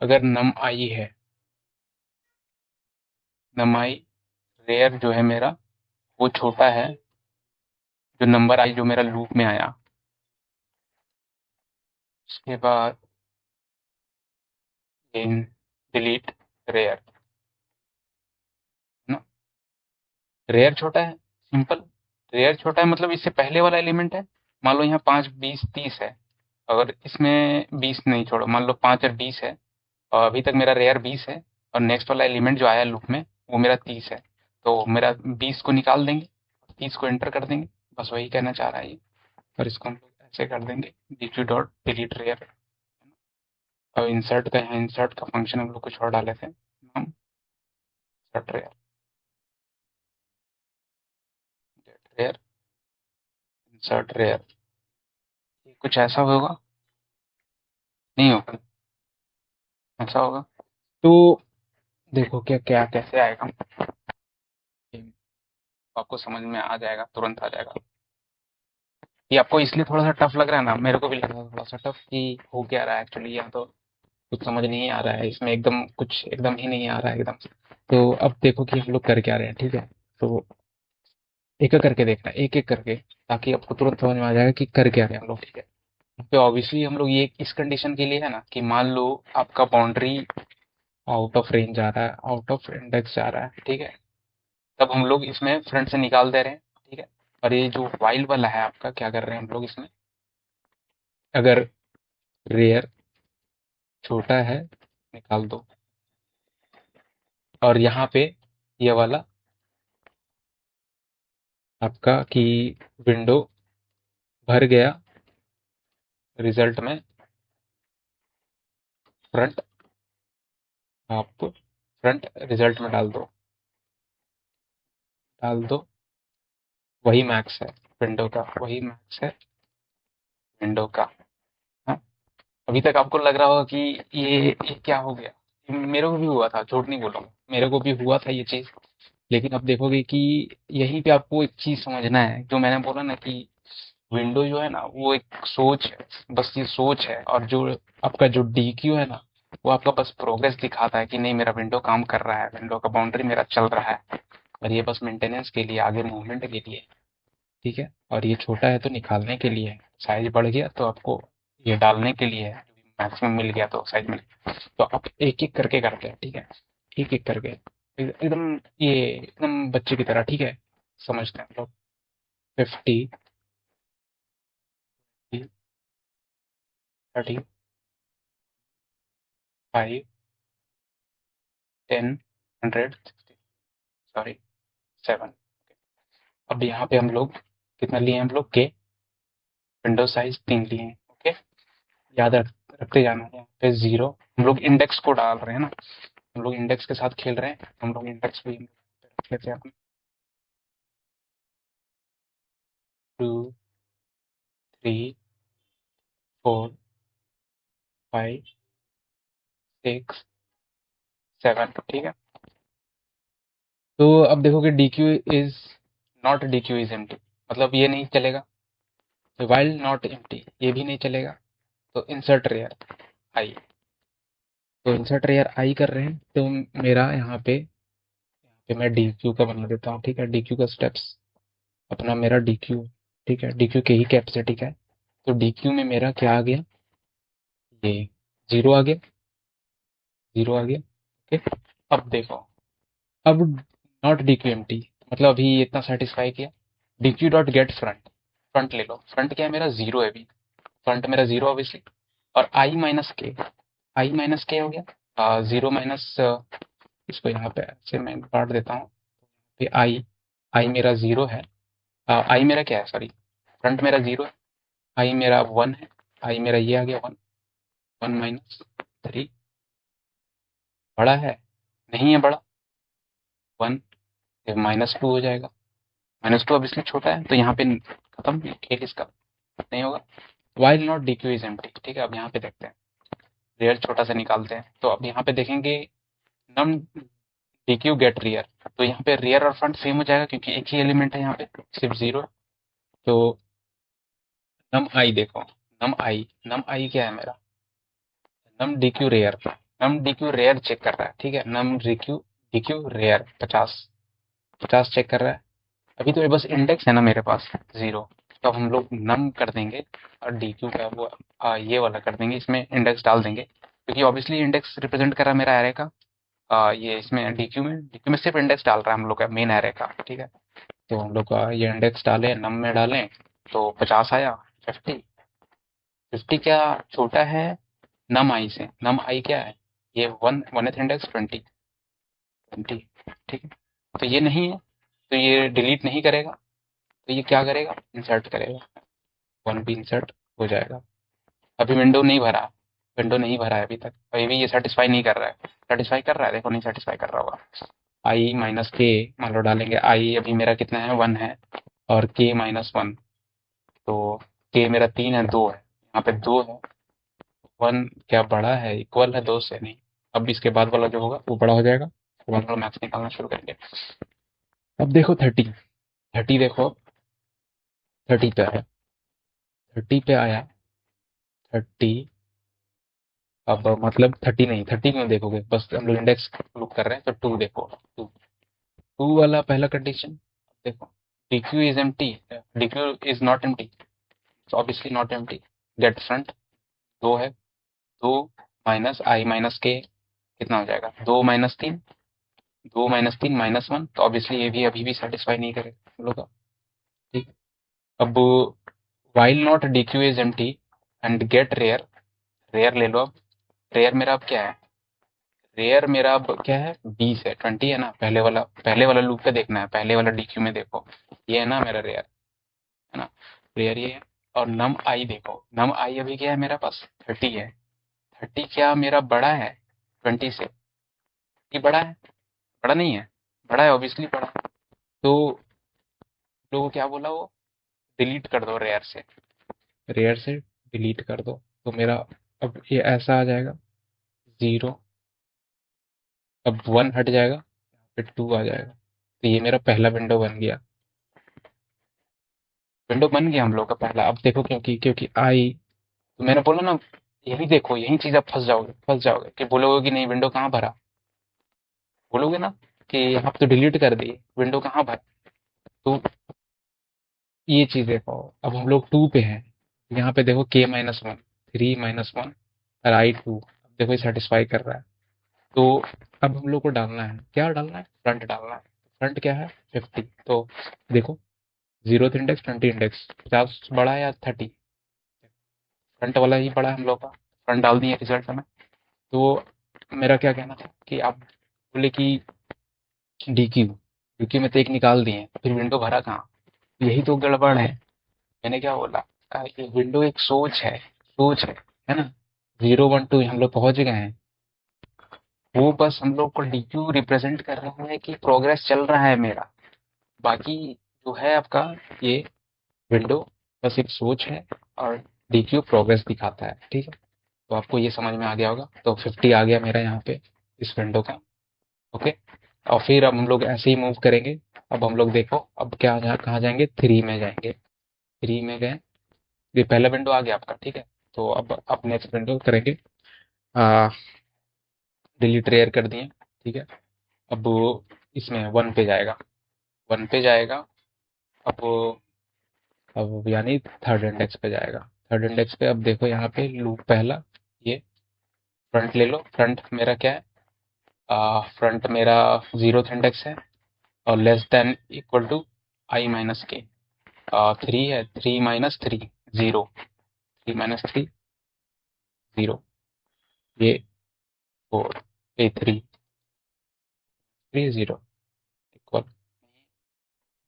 अगर नम आई है, नम आई, रेयर जो है मेरा वो छोटा है, जो नंबर आई जो मेरा लूप में आया, उसके बाद इन डिलीट रेयर, ना? रेयर छोटा है, सिंपल। रेयर छोटा है मतलब इससे पहले वाला एलिमेंट है। मान लो यहाँ 5, 20, 30 है, अगर इसमें 20 नहीं, छोड़ो, मान लो 5 और 20 है, और अभी तक मेरा रेयर 20 है, और नेक्स्ट वाला एलिमेंट जो आया लूप में वो मेरा 30 है, तो मेरा 20 को निकाल देंगे, 30 को एंटर कर देंगे। बस वही कहना चाह रहा है ये। और इसको हम लोग ऐसे कर देंगे, डी डॉट डिलीट रेयर। अब इंसर्ट का, यहाँ इंसर्ट का फंक्शन हम लोग कुछ और डाले थे, हम insert rear, get rear, insert rear, कुछ ऐसा होगा, नहीं होगा, ऐसा होगा। तो देखो क्या क्या कैसे आएगा, आपको समझ में आ जाएगा, तुरंत आ जाएगा। ये आपको इसलिए थोड़ा सा टफ लग रहा है ना, मेरे को भी लग रहा है थोड़ा सा टफ कि हो क्या रहा है एक्चुअली, यहाँ तो कुछ समझ नहीं आ रहा है इसमें, एकदम कुछ एकदम ही नहीं आ रहा है एकदम से। तो अब देखो कि हम लोग कर क्या रहे हैं, ठीक है? तो एक एक करके देखना, एक एक करके, ताकि आपको तुरंत समझ में आ जाएगा कि कर क्या रहे हैं हम लोग, ठीक है? तो ऑब्वियसली हम लोग ये इस कंडीशन के लिए है ना, कि मान लो आपका बाउंड्री आउट ऑफ रेंज आ रहा है, आउट ऑफ इंडेक्स जा रहा है, ठीक है? तब हम लोग इसमें फ्रंट से निकाल दे रहे हैं, ठीक है? और ये जो वाइल वाला है आपका, क्या कर रहे हैं हम लोग इसमें, अगर रेयर छोटा है निकाल दो, और यहाँ पे ये वाला आपका कि विंडो भर गया रिजल्ट में, फ्रंट, आप फ्रंट रिजल्ट में डाल दो, डाल दो। वही मैक्स है विंडो का, वही मैक्स है विंडो का। हाँ? अभी तक आपको लग रहा होगा कि ये क्या हो गया, मेरे को भी हुआ था, झूठ नहीं बोलूंगा, मेरे को भी हुआ था ये चीज। लेकिन अब देखोगे कि यहीं पे आपको एक चीज समझना है, जो मैंने बोला ना कि विंडो जो है ना वो एक सोच है, बस ये सोच है। और जो आपका जो डी क्यू है ना, वो आपका बस प्रोग्रेस दिखाता है कि नहीं मेरा विंडो काम कर रहा है, विंडो का बाउंड्री मेरा चल रहा है। और ये बस मेंटेनेंस के लिए, आगे मूवमेंट के लिए, ठीक है। और ये छोटा है तो निकालने के लिए है, साइज बढ़ गया तो आपको ये डालने के लिए है, मैक्सिमम मिल गया तो साइज मिल गया। तो आप एक एक करके करते हैं, ठीक है, एक एक करके एकदम, ये एकदम बच्चे की तरह, ठीक है, समझते हैं हम लोग। 50, 30, 5, 10, 100, सॉरी, 7। अब यहाँ पे हम लोग कितना लिए हम लोग के, विंडो साइज 3 लिए हैं, ओके। याद रखते जाना है। यहाँ पे 0, हम लोग इंडेक्स को डाल रहे हैं ना, हम लोग इंडेक्स के साथ खेल रहे हैं, हम लोग इंडेक्स भी रख लेते हैं अपने। 2, 3, 4, 5, 6, 7, ठीक है। तो अब देखो कि D Q is not, D Q is empty, मतलब ये नहीं चलेगा। वाइल नॉट एम्प्टी, ये भी नहीं चलेगा। तो इंसर्ट रेयर आई, तो इंसर्ट रेयर आई कर रहे हैं, तो मेरा यहाँ पे मैं डी क्यू का बना देता हूँ, ठीक है। डी क्यू का स्टेप्स अपना मेरा डी क्यू, ठीक है, डी क्यू के ही कैपेसिटी का है। तो डी क्यू में मेरा क्या आ गया, ये 0 आ गया, 0 आ गया, ओके। अब देखो, अब नॉट डी क्यू एम्प्टी, मतलब अभी इतना सेटिस्फाई किया। D Q dot gate front, front ले लो, फ्रंट क्या है मेरा, 0 है अभी, फ्रंट मेरा 0 ऑब्वियसली। और आई माइनस के, आई माइनस के हो गया 0 माइनस, इसको यहाँ पे ऐसे मैं काट देता हूँ। आई, आई मेरा 0 है, आई मेरा क्या है, सॉरी, फ्रंट मेरा 0 है, आई मेरा 1 है, आई मेरा ये आ गया 1, 1 माइनस 3, बड़ा है, नहीं है बड़ा, 1, -2 हो जाएगा, -2 अब इसमें छोटा है, तो यहाँ पे खत्म खेल इसका, नहीं होगा। While not D Q is empty, ठीक है। अब यहाँ पे देखते हैं, रियर छोटा सा निकालते हैं, तो अब यहाँ पे देखेंगे नम डी क्यू गेट रियर, तो यहाँ पे रियर और फ्रंट सेम हो जाएगा क्योंकि एक ही एलिमेंट है यहाँ पे, सिर्फ 0। तो नम आई देखो, नम आई क्या है मेरा, नम डी क्यू रेयर, नम डी क्यू रेयर चेक कर रहा है, ठीक है। नम डी क्यू रेयर 50, 50 चेक कर रहा है। अभी तो ये बस इंडेक्स है ना मेरे पास 0, तो अब हम लोग नम कर देंगे और डी क्यू का वो ये वाला कर देंगे, इसमें इंडेक्स डाल देंगे क्योंकि ऑब्वियसली इंडेक्स रिप्रेजेंट कर रहा है मेरा एरे का। ये इसमें डी क्यू में सिर्फ इंडेक्स डाल रहा है हम लोग का मेन एरे का, ठीक है। तो हम लोग का ये इंडेक्स डालें, नम में डालें, तो 50 आया। 50, 50 क्या छोटा है नम आई से, नम आई क्या है, ये 1th इंडेक्स 20, 20, ठीक है। तो ये नहीं है, तो ये डिलीट नहीं करेगा, तो ये क्या करेगा, इंसर्ट करेगा, 1 भी इंसर्ट हो जाएगा। अभी विंडो नहीं भरा, विंडो नहीं भरा है अभी तक, अभी भी ये सेटिस्फाई नहीं कर रहा है, सेटिस्फाई कर रहा है, देखो नहीं सेटिस्फाई कर रहा होगा। आई माइनस के, मान लो डालेंगे, आई अभी मेरा कितना है, 1 है, और के -1, तो के मेरा 3 है, 2 है, यहाँ पे 2 है, 1 क्या बड़ा है, इक्वल है 2 से, नहीं। अब इसके बाद वाला जो होगा वो बड़ा हो जाएगा, तो हम लोग मैथ्स निकालना शुरू करेंगे। अब देखो 30, 30 देखो, 30 पे आया, 30 पे आया, 30, अब मतलब 30 नहीं, 30 क्यों देखोगे, बस हम लोग इंडेक्स लुक कर रहे हैं, तो 2 देखो, 2, 2 वाला पहला कंडीशन देखो, dq is empty, dq is not empty, obviously not empty. Get front 2 है, 2 माइनस आई माइनस के कितना हो जाएगा, 2 -3, 2 -3 -1, तो ऑब्वियसली ये भी अभी भी सेटिस्फाई नहीं करेगा हम लोग का, ठीक। अब while not dq is empty and get rear, rear ले लो अब, रेयर मेरा अब क्या है, रेयर मेरा अब क्या है, 20 है, 20 है ना, पहले वाला लूप पे देखना है, पहले वाला डीक्यू में देखो, ये है ना मेरा रेयर, है ना, रेयर ये है। और नम आई देखो, नम आई अभी क्या है मेरे पास, 30 है, 30 क्या मेरा बड़ा है 20 से, ये बड़ा है, बड़ा नहीं है, बड़ा है ऑब्वियसली बड़ा है। तो लोगों क्या बोला, वो डिलीट कर दो रेयर से, रेयर से डिलीट कर दो, तो मेरा अब ये ऐसा आ जाएगा, 0, अब 1 हट जाएगा, फिर 2 आ जाएगा, तो ये मेरा पहला विंडो बन गया। विंडो बन गया हम लोग का पहला। अब देखो, क्योंकि क्योंकि आई, तो मैंने बोला ना, यही देखो, यही चीज आप फंस जाओगे कि बोलोगे कि नहीं विंडो कहाँ भरा। बोलोगे ना कि आप तो डिलीट कर दिए, विंडो कहाँ भरा। तो ये चीज देखो, अब हम लोग टू पे हैं। यहाँ पे देखो K-1, 3-1 और I2, देखो ये सेटिस्फाई कर रहा है। तो अब हम लोग को डालना है, क्या डालना है, फ्रंट डालना है। फ्रंट क्या है, 50। तो देखो, 0th इंडेक्स, 20 इंडेक्स, 50 बड़ा है या 30। फ्रंट वाला ही बड़ा है हम लोग का। फ्रंट डाल दिए रिजल्ट में। तो मेरा क्या कहना था कि आप बोले कि DQ में तो एक निकाल दिए, फिर विंडो भरा कहाँ। यही तो गड़बड़ है। मैंने क्या बोला, ये विंडो एक सोच है ना। 0 1 2 हम लोग पहुंच गए हैं। वो बस हम लोग को DQ रिप्रेजेंट कर रहा है कि प्रोग्रेस चल रहा है मेरा। बाकी जो है आपका, ये विंडो बस एक सोच है, और DQ प्रोग्रेस दिखाता है, ठीक है। तो आपको ये समझ में आ गया होगा। तो 50 आ गया मेरा यहाँ पे इस विंडो का। ओके। और फिर अब हम लोग ऐसे ही मूव करेंगे। अब हम लोग देखो, अब क्या कहाँ जाएंगे, 3 में जाएंगे। 3 में गए, ये पहला विंडो आ गया आपका, ठीक है। तो अब नेक्स्ट विंडो करेंगे, डिलीट रेयर कर दिए, ठीक है। अब वो इसमें 1 पे जाएगा, 1 पे जाएगा। अब अब यानी थर्ड इंडेक्स पे जाएगा। थर्ड इंडेक्स पे अब देखो यहाँ पे लूप पहला, ये फ्रंट ले लो। फ्रंट मेरा क्या है, फ्रंट मेरा 0th इंडेक्स है, और less than equal to I-K। 3 है, 3-3, 0। 3-3, 0। ये 4, ये 3 0 इक्वल,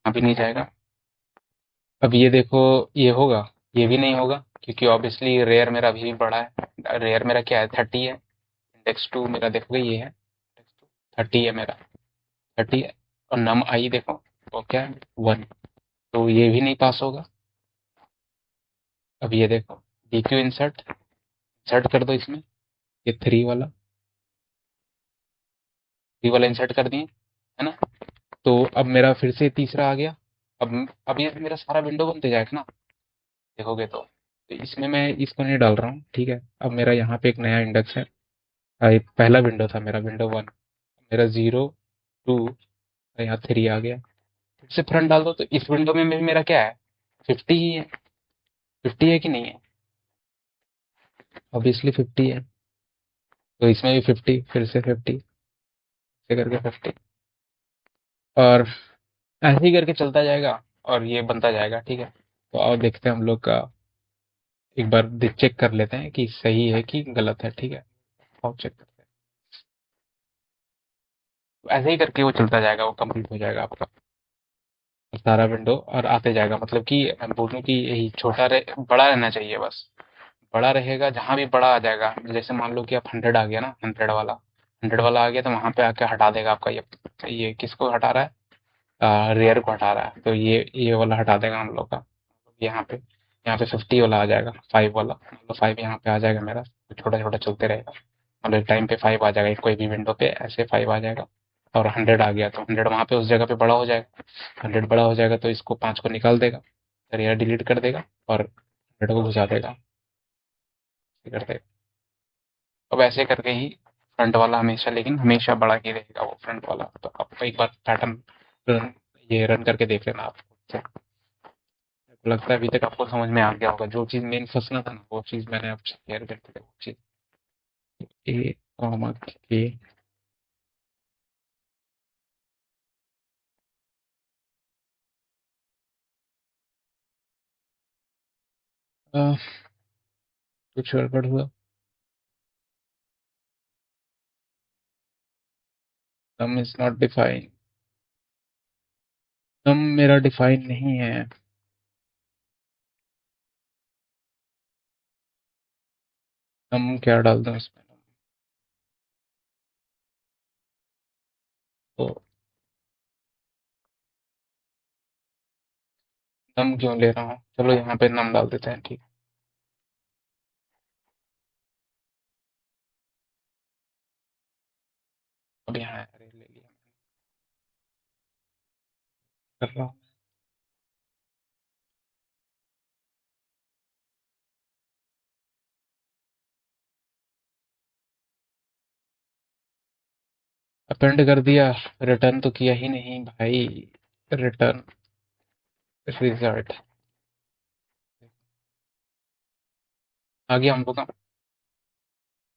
अभी नहीं जाएगा। अब ये देखो, ये होगा, ये भी नहीं होगा, क्योंकि ऑब्वियसली रेयर मेरा अभी भी बड़ा है। रेयर मेरा क्या है, 30 है। इंडेक्स 2 मेरा देखोगे ये है, 30 है मेरा, 30 है। और नम आई देखो, वो क्या है, 1। तो ये भी नहीं पास होगा। अब ये देखो, DQ इंसर्ट, इंसर्ट कर दो इसमें, ये 3 वाला इंसर्ट कर दिए, है ना। तो अब मेरा फिर से तीसरा आ गया। अब ये मेरा सारा विंडो बनते जाएगा ना, देखोगे तो इसमें मैं इसको नहीं डाल रहा हूँ, ठीक है। अब मेरा यहाँ पे एक नया इंडेक्स है। एक पहला विंडो था मेरा, विंडो 1, मेरा 0 2, यहाँ 3 आ गया। फिर से फ्रंट डाल दो, तो इस विंडो में भी मेरा क्या है, 50 ही है। 50 है कि नहीं है, ऑब्वियसली 50 है। तो इसमें भी 50, फिर से 50, ऐसे करके 50, और ऐसे ही करके चलता जाएगा, और ये बनता जाएगा, ठीक है। तो और देखते हैं हम लोग का, एक बार चेक कर लेते हैं कि सही है कि गलत है, ठीक है। और चेक करते हैं, तो ऐसे ही करके वो चलता जाएगा, वो कंप्लीट हो जाएगा आपका सारा विंडो, और आते जाएगा। मतलब कि मैं बोलूँ कि यही बड़ा रहना चाहिए बस। बड़ा रहेगा, जहाँ भी बड़ा आ जाएगा, जैसे मान लो कि आप 100 आ गया ना, 100 वाला आ गया, तो वहां पे आके हटा देगा आपका ये किसको हटा रहा है, रेयर को हटा रहा है। तो ये वाला हटा देगा हम लोग का। यहाँ पे 50 वाला आ जाएगा, 5 वाला, मतलब 5 यहाँ पे आ जाएगा मेरा, तो छोटा छोटा चलते रहेगा। मतलब टाइम पे 5 आ जाएगा, कोई भी विंडो पे ऐसे 5 आ जाएगा। और 100 आ गया, तो 100 वहां पे उस जगह पे बड़ा हो जाएगा। 100 बड़ा हो जाएगा, तो इसको 5 को निकाल देगा, रेयर डिलीट कर देगा, और 100 को घुसा देगा, ऐसे कर देगा। अब ऐसे करके ही फ्रंट वाला हमेशा, लेकिन हमेशा बड़ा ही रहेगा वो फ्रंट वाला। तो आप एक बार पैटर्न ये रन करके देख लेना आप खुद से। मेरे को लगता है अभी तक आपको समझ में आ गया होगा, जो चीज़ मेन फँसना था ना, वो चीज़ मैंने आपसे क्लियर कर दी है, वो चीज़। ए, कॉमा के, अ, कुछ गड़बड़ हुआ। Sum is not defined. Sum मेरा डिफाइन नहीं है। सम क्या डाल दूं इसमें, तो नम क्यों ले रहा हूँ, चलो यहाँ पे नम डाल देते हैं, ठीक। अब यहाँ अरे ले लिया, कर रहा हूँ। अपेंड कर दिया, रिटर्न तो किया ही नहीं भाई। रिटर्न रिजल्ट आ गया हम लोग का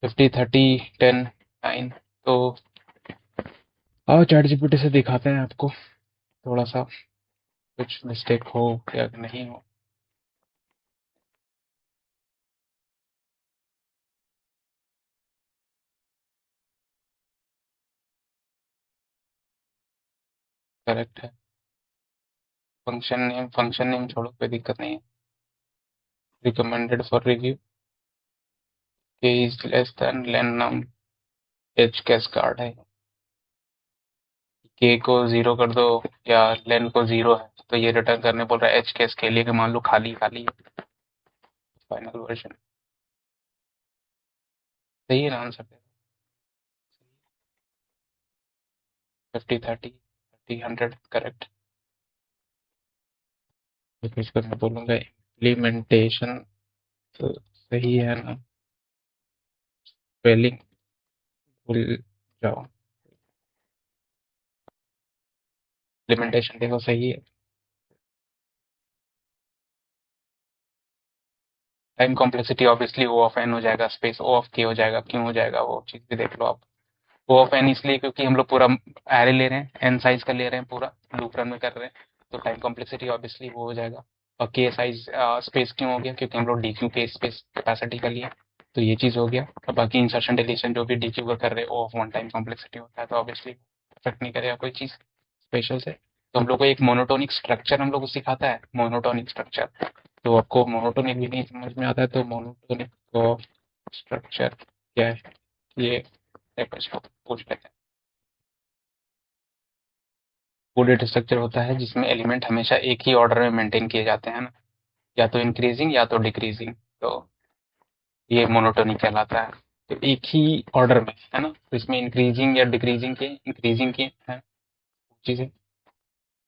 50 30 10 9। तो आओ चैट जीपीटी से दिखाते हैं आपको थोड़ा सा कुछ मिस्टेक हो या नहीं हो। करेक्ट है। फंक्शन नेम छोड़ो, कोई दिक्कत नहीं है। Recommended for review k is less than len num h case card है। के को जीरो कर दो या लेन को जीरो है तो ये रिटर्न करने बोल रहा है एच कैस के लिए कि मान लो खाली खाली है। फाइनल वर्जन सही है ना आंसर। 50 30 30 100 करेक्ट। फिर इसको मैं बोलूंगा इम्प्लीमेंटेशन तो सही है ना। स्पेलिंग भूल जाओ। इम्प्लीमेंटेशन देखो सही है। Time complexity obviously O of n हो जाएगा, स्पेस ओ ऑफ के हो जाएगा, क्यों हो जाएगा वो चीज़ भी देख लो आप। ओ ऑफ एन इसलिए क्योंकि हम लोग पूरा एरे ले रहे हैं, एन साइज का ले रहे हैं, पूरा लूप रन में कर रहे हैं, तो टाइम कॉम्प्लेक्सिटी ऑब्वियसली वो हो जाएगा। और के साइज स्पेस क्यों हो गया, क्योंकि हम लोग डी क्यू के स्पेस कैपेसिटी का लिए, तो ये चीज़ हो गया। और बाकी इंसर्शन डिलीशन जो भी डी क्यू का कर रहे हैं ओ ऑफ वन टाइम कॉम्प्लेक्सिटी होता है, तो ऑब्वियसली इफेक्ट नहीं करेगा कोई चीज़ स्पेशल से। तो हम लोग को एक मोनोटोनिक स्ट्रक्चर हम लोग को सिखाता है, मोनोटोनिक स्ट्रक्चर। तो आपको मोनोटोनिक भी नहीं समझ में आता है तो मोनोटोनिक को स्ट्रक्चर क्या है ये एक इसको पूछ लेते हैं। कोडेड स्ट्रक्चर होता है जिसमें एलिमेंट हमेशा एक ही ऑर्डर में मेंटेन किए जाते हैं ना, या तो इंक्रीजिंग या तो डिक्रीजिंग, तो ये मोनोटोनिक कहलाता है। तो एक ही ऑर्डर में है ना, तो इसमें इंक्रीजिंग के है चीजें।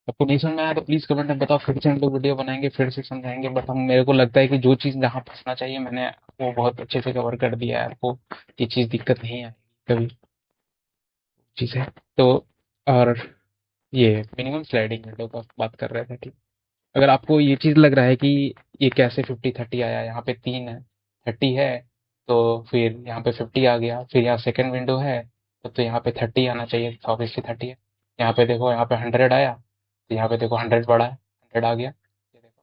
आपको नहीं समझ में आया तो प्लीज कमेंट में बताओ, फिर से हम लोग वीडियो बनाएंगे, फिर से समझाएंगे। बट हम मेरे को लगता है कि जो चीज़ जहाँ फंसना चाहिए मैंने वो बहुत अच्छे से कवर कर दिया है आपको। ये चीज़ दिक्कत नहीं आएगी कभी चीज़ है तो। और ये मिनिमम स्लाइडिंग विंडो का बात कर रहे थे, ठीक। अगर आपको ये चीज़ लग रहा है कि ये कैसे 50 30 आया, यहाँ पे 3 है, 30 है, तो फिर यहाँ पे 50 आ गया, फिर यहाँ सेकंड विंडो है, तो यहाँ पे 30 आना चाहिए, तो ऑब्वियसली 30 है। यहाँ पे देखो, यहाँ पे 100 आया, तो यहाँ पे देखो 100 बड़ा है, 100 आ गया, ये देखो।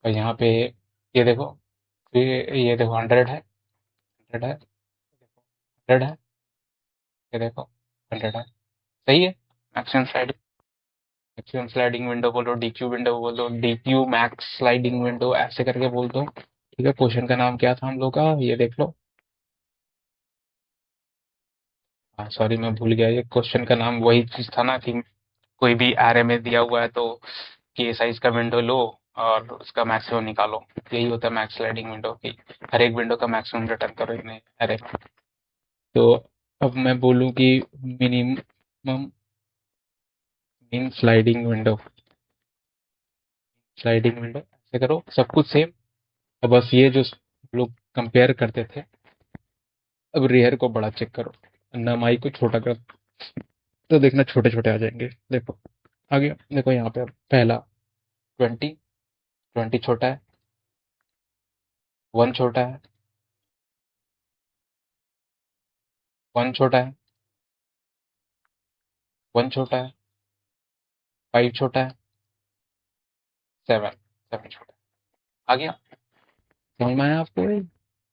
और यहाँ पे ये देखो, फिर ये देखो 100 है, 100 है, 100 है, ये देखो 100 है। सही है। मैक्सिमम स्लाइडिंग विंडो बोलो, डीक्यू विंडो बोलो, डीक्यू मैक्स स्लाइडिंग विंडो ऐसे करके बोल दो। ठीक है, क्वेश्चन का नाम क्या था हम लोग का, ये देख लो। हाँ सॉरी, मैं भूल गया, ये क्वेश्चन का नाम वही चीज था ना कि कोई भी एरे में दिया हुआ है तो के साइज का विंडो लो और उसका मैक्सिमम निकालो। यही होता है मैक्स स्लाइडिंग विंडो की, हर एक विंडो का मैक्सिमम रिटर्न करो इन्हें एरे में। तो अब मैं बोलूँ कि मिनिमम मीन स्लाइडिंग विंडो ऐसे करो, सब कुछ सेम। अब बस ये जो लोग कंपेयर करते थे, अब रेयर को बड़ा चेक करो, नमाई को छोटा करो, तो देखना छोटे छोटे आ जाएंगे। देखो आ गया, देखो यहाँ पे पहला 20, 20 छोटा है, 1 छोटा है, 1 छोटा है, 1 छोटा है, 5 छोटा है, 7, 7 छोटा है। आ गया, समझ में आया आपको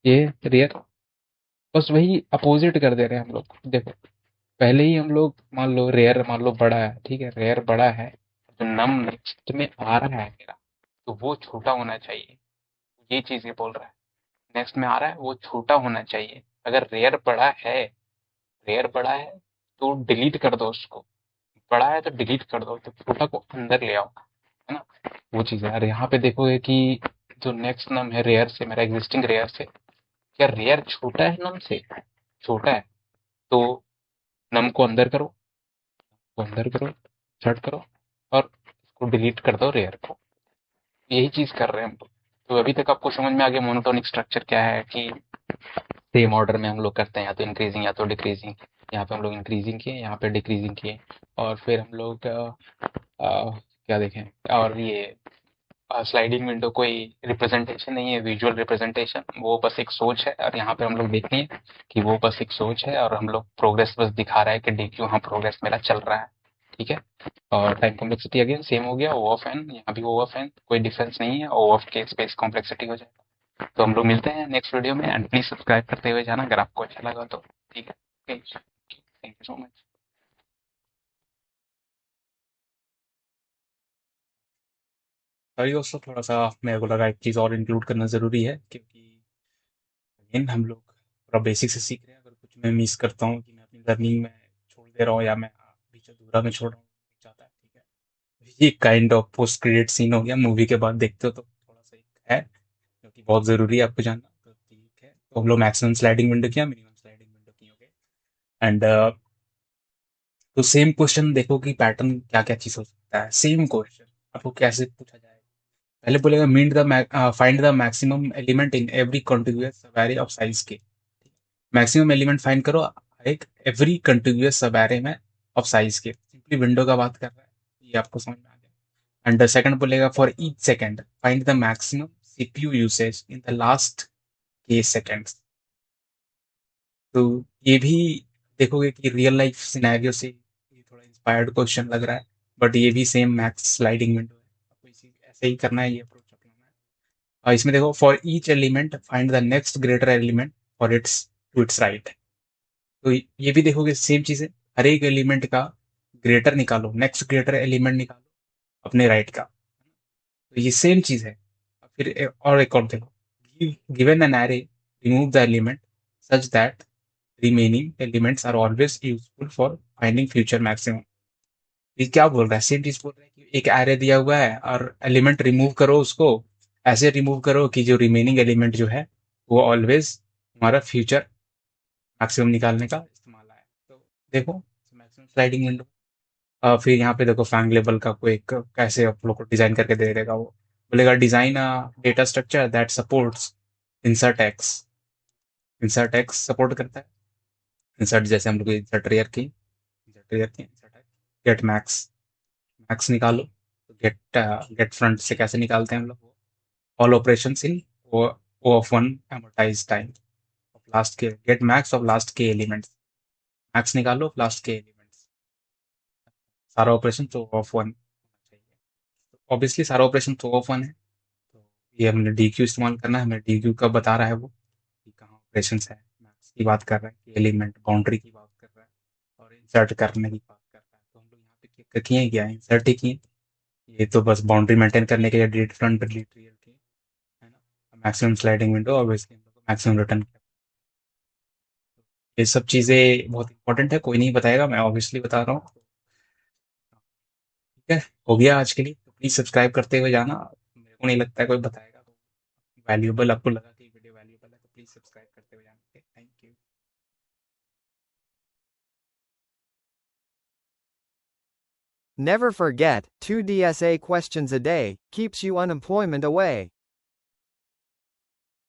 ये रेयर। बस वही अपोजिट कर दे रहे हैं हम लोग, देखो। पहले ही हम लोग मान लो रेयर, मान लो बड़ा है, ठीक है, रेयर बड़ा है, तो नम नेक्स्ट में आ रहा है मेरा, तो वो छोटा होना चाहिए, ये चीज ये बोल रहा है। नेक्स्ट में आ रहा है वो छोटा होना चाहिए। अगर रेयर बड़ा है तो डिलीट कर दो उसको, बड़ा है तो डिलीट कर दो, तो छोटा को अंदर ले आओ, है ना। वो चीज है। और यहाँ पे देखोगे कि जो नेक्स्ट नम है रेयर से, मेरा एग्जिस्टिंग रेयर से, क्या रेयर छोटा है नम से? छोटा है, तो नम को अंदर करो, को अंदर करो, सेट करो, और उसको डिलीट कर दो रेयर को। यही चीज कर रहे हैं हम लोग। तो अभी तक आपको समझ में आ गया मोनोटोनिक स्ट्रक्चर क्या है, कि सेम ऑर्डर में हम लोग करते हैं, या तो इंक्रीजिंग या तो डिक्रीजिंग। यहाँ पे हम लोग इंक्रीजिंग किए, यहाँ पे डिक्रीजिंग किए, और फिर हम लोग क्या देखें, और ये स्लाइडिंग विंडो कोई रिप्रेजेंटेशन नहीं है, विजुअल रिप्रेजेंटेशन, वो बस एक सोच है, और यहाँ पे हम लोग देखें कि वो बस एक सोच है, और हम लोग प्रोग्रेस बस दिखा रहा है कि देखियो हाँ प्रोग्रेस मेरा चल रहा है। ठीक है। और टाइम कॉम्प्लेक्सिटी अगेन सेम हो गया, ओ ऑफ एन, यहाँ भी ओ ऑफ एन, कोई डिफरेंस नहीं है, ओ ऑफ के स्पेस कॉम्प्लेक्सिटी हो जाएगा। तो हम लोग मिलते हैं नेक्स्ट वीडियो में, एंड प्लीज सब्सक्राइब करते हुए जाना अगर आपको अच्छा लगा तो। ठीक है, thank you so much. Sorry दोस्तों, थोड़ा सा मेरे को लगा एक चीज़ और इंक्लूड करना ज़रूरी है, क्योंकि अगेन हम लोग पूरा बेसिक से सीख रहे हैं। अगर कुछ मैं मिस करता हूँ कि मैं अपनी लर्निंग में छोड़ दे रहा हूँ, या मैं बीच अधूरा में छोड़ रहा हूँ, चाहता है, ठीक है। ये kind of post credit scene हो गया, मूवी के बाद देखते हो तो थोड़ा सा एक है, क्योंकि बहुत ज़रूरी है आपको जानना, तो ठीक है। तो हम लोग मैक्सिमम स्लाइडिंग विंडो किया, मिनिमम स्लाइडिंग विंडो की, ओके। एंड तो सेम क्वेश्चन देखो कि पैटर्न क्या क्या चीज़ हो सकता है। सेम क्वेश्चन आपको कैसे पूछा जाएगा, पहले बोलेगा find the maximum element in every contiguous सब एरे ऑफ साइज के। मैक्सिमम एलिमेंट फाइंड करो एक एवरी कॉन्टिग्यूअस सब एरे में ऑफ साइज के, सिंपली विंडो का बात कर रहा है, ये आपको समझ में आ गया। एंड द सेकंड बोलेगा for each second find the maximum CPU usage in the last के सेकंड्स। तो ये भी देखोगे कि रियल लाइफ सिनेरियो से ये थोड़ा इंस्पायर्ड क्वेश्चन लग रहा है, बट ये भी सेम मैक्स स्लाइडिंग विंडो है, आपको इसी ऐसे ही करना है, ये अप्रोच अपनाना है। और इसमें देखो for each element find the next greater element for its to its right. तो ये भी देखोगे सेम चीज है, हर एक एलिमेंट का ग्रेटर निकालो, नेक्स्ट ग्रेटर एलिमेंट निकालो अपने राइट का। तो ये सेम चीज है। फिर और एक और देखो, given an array remove the element such that remaining elements are always useful for finding future maximum. ये क्या बोल रहा है, सेम चीज बोल रहा है कि एक एरे दिया हुआ है और एलिमेंट रिमूव करो उसको, ऐसे रिमूव करो कि जो रिमेनिंग एलिमेंट जो है वो ऑलवेज हमारा फ्यूचर मैक्सिमम निकालने का इस्तेमाल आया। तो देखो मैक्सिमम स्लाइडिंग विंडो। फिर यहाँ पे देखो फैंग लेबल का कोई कैसे आप लोग को डिजाइन करके दे देगा, वो बोलेगा design data structure that supports insert x. Insert x support करता है, इंसर्ट जैसे हम लोग इंसर्ट रेयर की, इंसर्ट रेयर की, इंसर्ट गेट मैक्स, मैक्स निकालो। तो गेट फ्रंट से कैसे निकालते हैं हम लोग, all operation in O of one amortize time of last k, get max of last k elements, max निकालो लास्ट के एलिमेंट्स, सारा ऑपरेशन तो ऑफ वन चाहिए। ऑब्वियसली सारा ऑपरेशन तो ऑफ वन है, तो ये हमने डी क्यू इस्तेमाल करना है, हमें डी क्यू कब बता रहा है वो कि कहाँ ऑपरेशन है, मैक्स की बात कर रहा है कि एलिमेंट बाउंड्री की बात कर रहा है, और इंसर्ट करने की बात कर रहा है। तो हम लोग यहाँ पे किए क्या, इंसर्ट ही किए। ये तो बस बाउंड्री मेंटेन करने के लिए डिलीट फ्रंट डिलीट रियर की है ना, मैक्सिमम स्लाइडिंग विंडो ऑब्वियसली हम लोग को मैक्सिमम रिटर्न किया। ये सब चीजें बहुत इंपॉर्टेंट है, कोई नहीं बताएगा, मैं ऑब्वियसली बता रहा हूँ। ठीक है, हो गया आज के लिए, तो प्लीज सब्सक्राइब करते हुए जाना। मेरे को नहीं लगता है कोई बताएगा, तो वैल्यूएबल आपको लगा कि वीडियो वैल्यूएबल है तो प्लीज सब्सक्राइब करते हुए जाना। Thank you. Never forget, 2 DSA questions a day keeps you unemployment away.